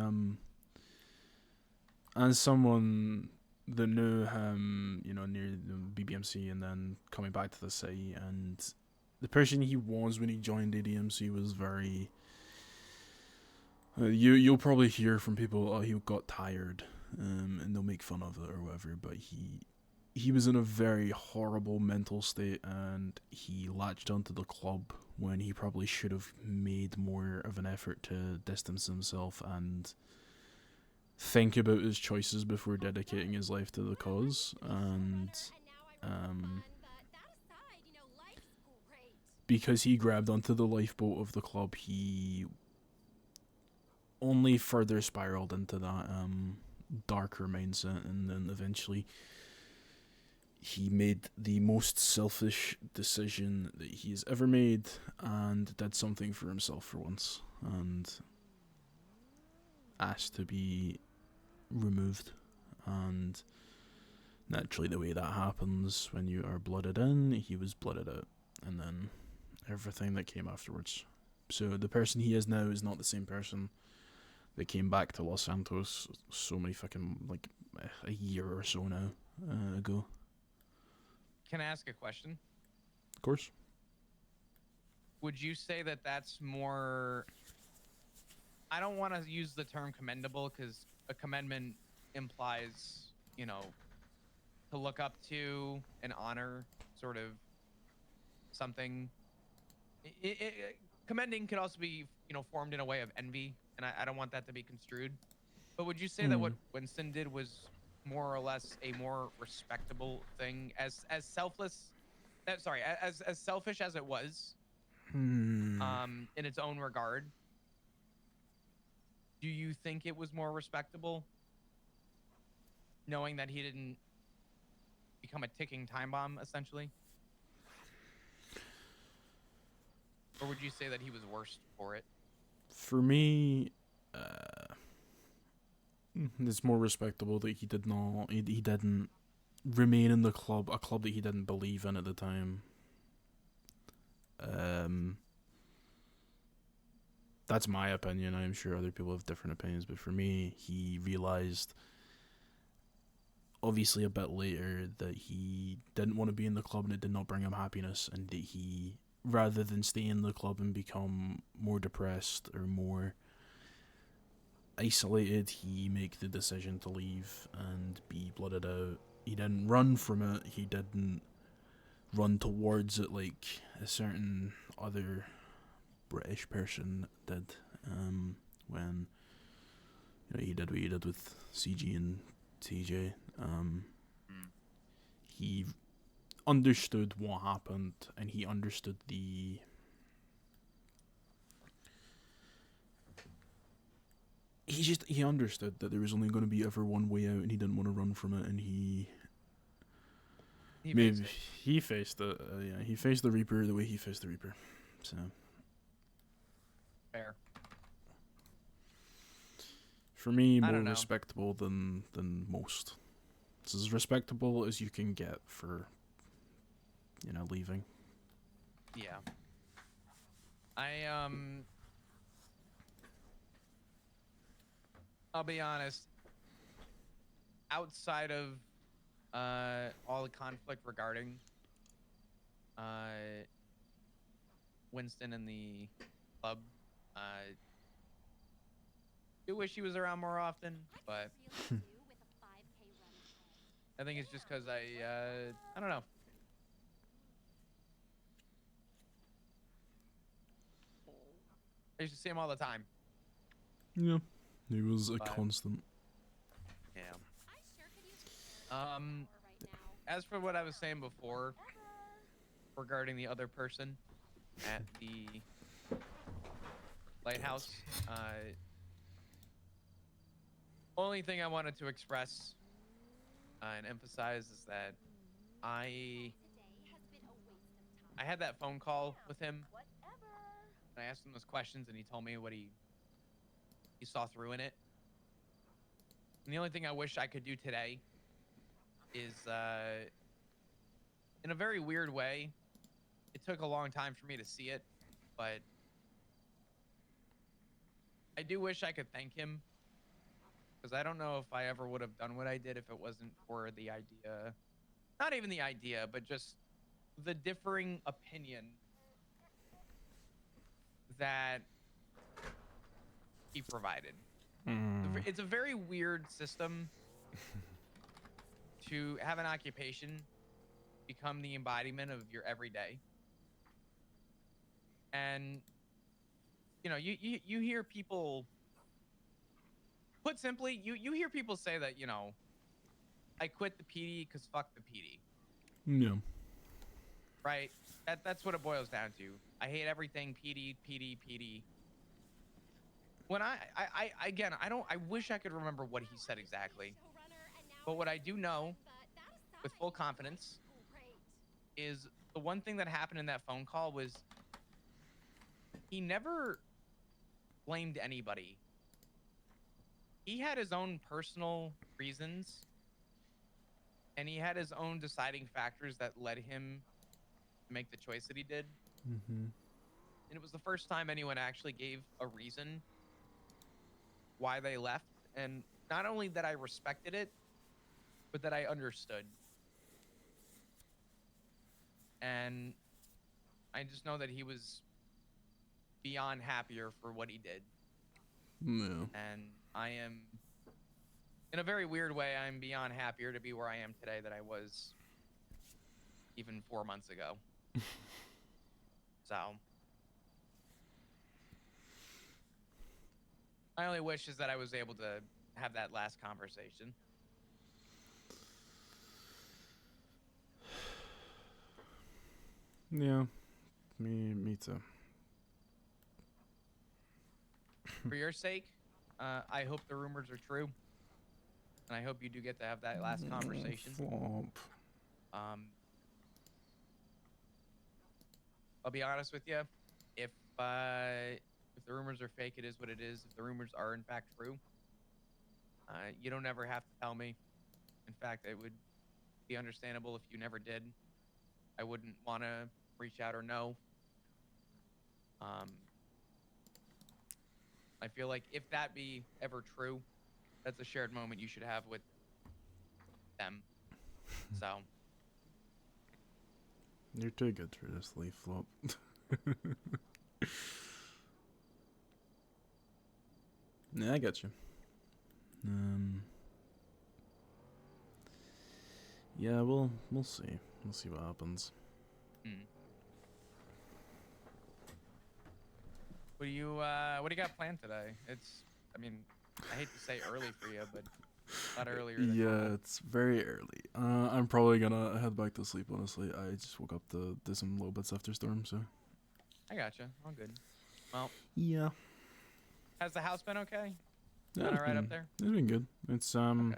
as someone that knew him, you know, near the BBMC and then coming back to the city, and the person he was when he joined ADMC was very you'll probably hear from people, oh, he got tired, and they'll make fun of it or whatever, but he was in a very horrible mental state, and he latched onto the club when he probably should have made more of an effort to distance himself and think about his choices before dedicating his life to the cause. And because he grabbed onto the lifeboat of the club, he only further spiraled into that darker mindset, and then eventually he made the most selfish decision that he's ever made and did something for himself for once, and asked to be removed. And naturally, the way that happens when you are blooded in, he was blooded out, and then everything that came afterwards. So the person he is now is not the same person that came back to Los Santos so many fucking, like, a year or so now ago. Can I ask a question? Of course. Would you say that that's more, I don't want to use the term commendable, because a commendment implies, you know, to look up to and honor sort of something. Commending could also be, you know, formed in a way of envy, and I don't want that to be construed. But would you say that what Winston did was more or less a more respectable thing, as selfless, as selfish as it was, in its own regard? Do you think it was more respectable? knowing that he didn't become a ticking time bomb, essentially? Or would you say that he was worse for it? For me, it's more respectable that he didn't remain in the club, a club that he didn't believe in at the time. That's my opinion. I'm sure other people have different opinions, but for me, he realized, obviously a bit later, that he didn't want to be in the club and it did not bring him happiness, and that he, rather than stay in the club and become more depressed or more isolated, he make the decision to leave and be blooded out. He didn't run from it. He didn't run towards it like a certain other British person did. When he did what he did with CG and TJ. He understood what happened, and he understood he understood that there was only going to be ever one way out, and he didn't want to run from it, and he faced it. He faced the Reaper the way he faced the Reaper. So Fair. for me, I more don't know. respectable than most. It's as respectable as you can get for leaving. Yeah. I'll be honest. Outside of all the conflict regarding Winston and the club, I do wish he was around more often, but I think it's just because I don't know. I used to see him all the time. Yeah, he was a But- constant. Yeah. As for what I was saying before regarding the other person at the lighthouse, only thing I wanted to express and emphasize is that I had that phone call with him. And I asked him those questions, and he told me what he saw through in it. And the only thing I wish I could do today is, in a very weird way, it took a long time for me to see it, but I do wish I could thank him, because I don't know if I ever would have done what I did if it wasn't for the idea, not even the idea, but just the differing opinion that he provided. It's a very weird system to have an occupation become the embodiment of your everyday. And you hear people, put simply, you hear people say that, I quit the PD because fuck the PD. Yeah. Right? That's what it boils down to. I hate everything PD. When I wish I could remember what he said exactly. But what I do know with full confidence is the one thing that happened in that phone call was he never blamed anybody. He had his own personal reasons, and he had his own deciding factors that led him to make the choice that he did. Mm-hmm. And it was the first time anyone actually gave a reason why they left. And not only that I respected it, but that I understood. And I just know that he was beyond happier for what he did. Yeah. And I am, in a very weird way, I'm beyond happier to be where I am today than I was even 4 months ago. So my only wish is that I was able to have that last conversation. Yeah. Me too. For your sake, I hope the rumors are true. and I hope you do get to have that last conversation. Flop. I'll be honest with you. If the rumors are fake, it is what it is. If the rumors are in fact true, you don't ever have to tell me. In fact, it would be understandable if you never did. I wouldn't want to reach out or know. I feel like if that be ever true, that's a shared moment you should have with them. So. You're too good for this leaf flop. Yeah, I got you. Yeah, we'll see. We'll see what happens. What do you got planned today? I mean, I hate to say early for you, but a lot earlier than normal. It's very early. I'm probably gonna head back to sleep, honestly. I just woke up to do some little bits after storm, so. I gotcha. All good. Well. Yeah. Has the house been okay? Yeah, Been alright up there? It's been good. It's Okay.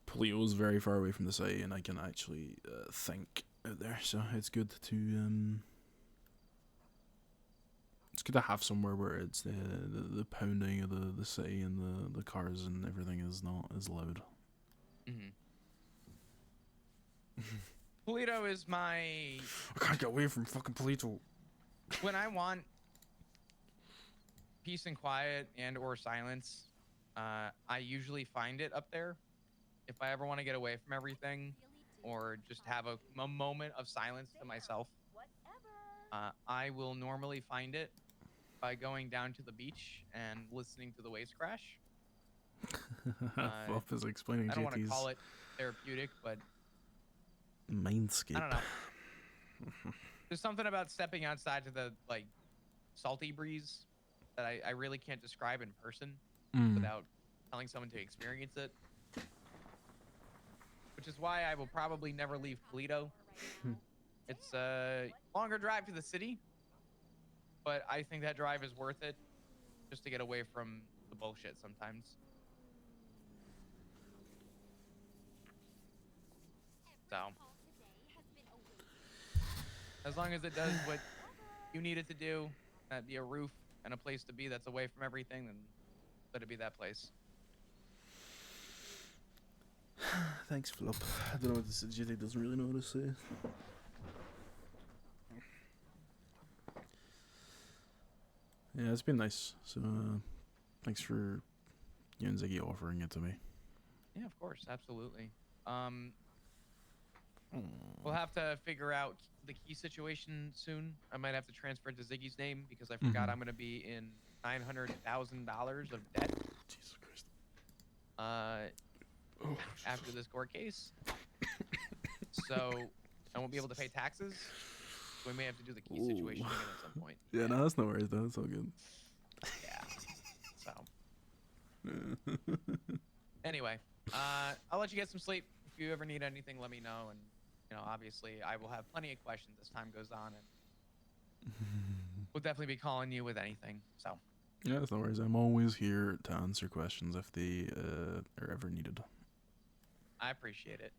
Polito's very far away from the city, and I can actually think out there, so it's good to it's good to have somewhere where it's the pounding of the city and the cars and everything is not as loud. Polito is my. I can't get away from fucking Polito. When I want peace and quiet and or silence, I usually find it up there. If I ever want to get away from everything or just have a moment of silence to myself, I will normally find it by going down to the beach and listening to the waves crash. Flop is explaining I don't want to JT's call it therapeutic, but mindscape. I don't know. There's something about stepping outside to the salty breeze that I really can't describe in person without telling someone to experience it. Which is why I will probably never leave Toledo. It's a longer drive to the city, but I think that drive is worth it just to get away from the bullshit sometimes. So, as long as it does what you need it to do, that be a roof and a place to be that's away from everything, then let it be that place. Thanks, Flop. I don't know what this is. JT doesn't really know what to say. Yeah, it's been nice. So, thanks for you and Ziggy offering it to me. Yeah, of course, absolutely. We'll have to figure out the key situation soon. I might have to transfer it to Ziggy's name because I forgot I'm going to be in $900,000 of debt. Jesus Christ. After this court case. So I won't be able to pay taxes. We may have to do the key situation again at some point. Yeah, no, that's no worries though. It's all good. Yeah. So. Anyway, I'll let you get some sleep. If you ever need anything, let me know. And, obviously I will have plenty of questions as time goes on. And we'll definitely be calling you with anything. So. Yeah, that's no worries. I'm always here to answer questions if they are ever needed. I appreciate it.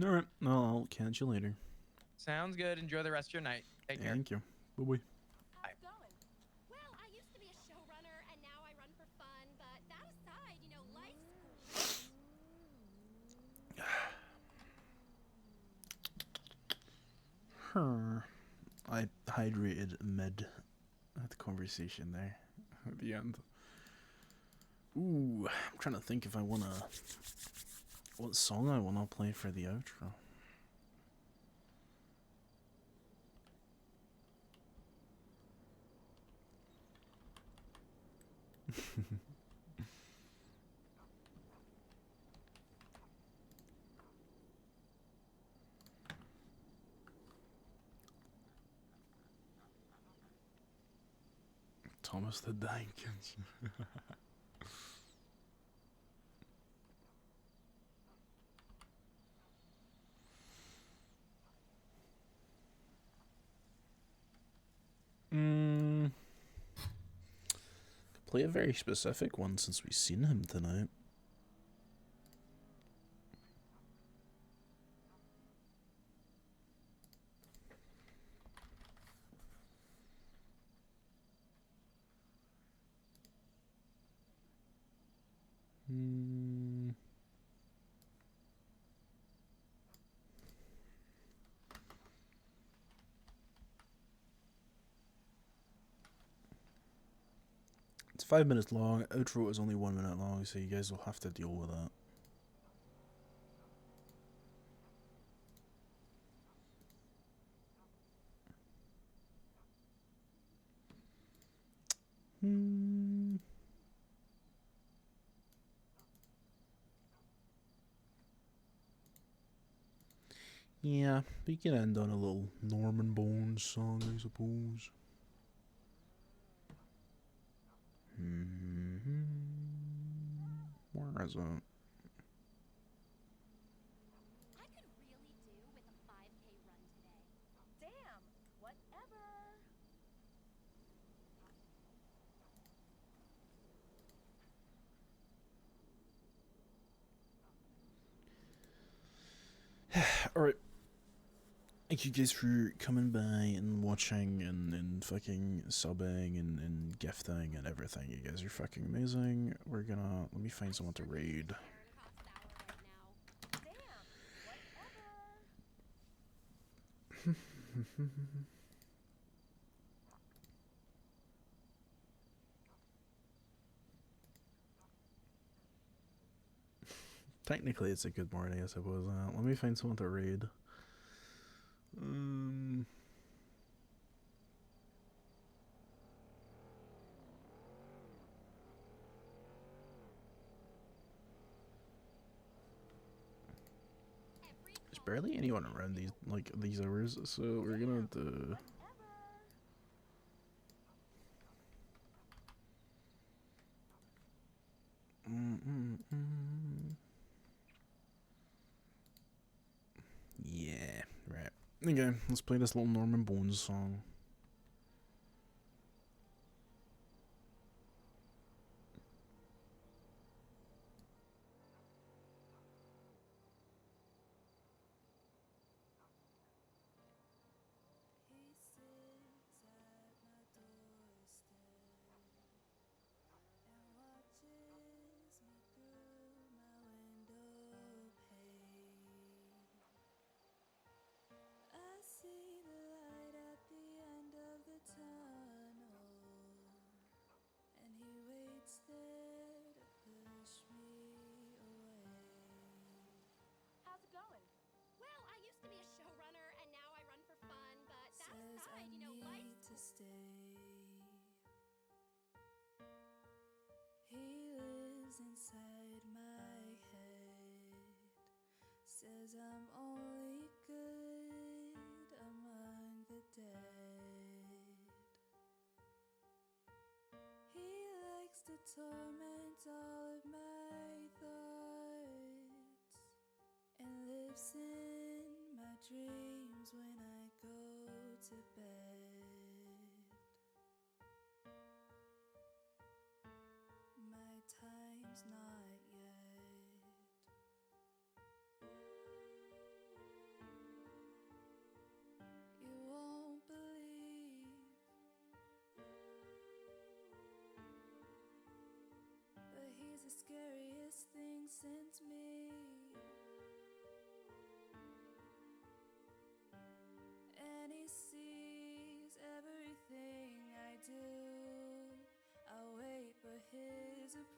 All right. I'll catch you later. Sounds good. Enjoy the rest of your night. Take care. Thank you. Bye-bye. Bye. Well, I used to be a showrunner, and now I run for fun. But that aside, life's I hydrated mid at the conversation there at the end. Ooh, I'm trying to think if I what song I wanna play for the outro. Thomas the Dankins. Play a very specific one since we've seen him tonight. It's 5 minutes long. Outro is only 1 minute long, so you guys will have to deal with that. Yeah, we can end on a little Norman Bones song, I suppose. Where is it? I could really do with a 5K run today. Damn, whatever. Alright. Thank you guys for coming by and watching and fucking subbing and gifting and everything. You guys are fucking amazing. We're gonna... Let me find someone to raid. Damn, whatever. Technically, it's a good morning, I suppose. Let me find someone to raid. There's barely anyone around these hours, so we're gonna have to... Yeah, right. Okay, let's play this little Norman Bones song. How's it going? Well, I used to be a showrunner, and now I run for fun, but that aside, you know, life's cool. He lives inside my head, says I'm only good among the dead. He likes to torment all of my thoughts and lives in my dreams when I go to bed. My time's not yet. You won't believe, but he's the scariest thing since me. And he sees everything I do. I'll wait for his approval.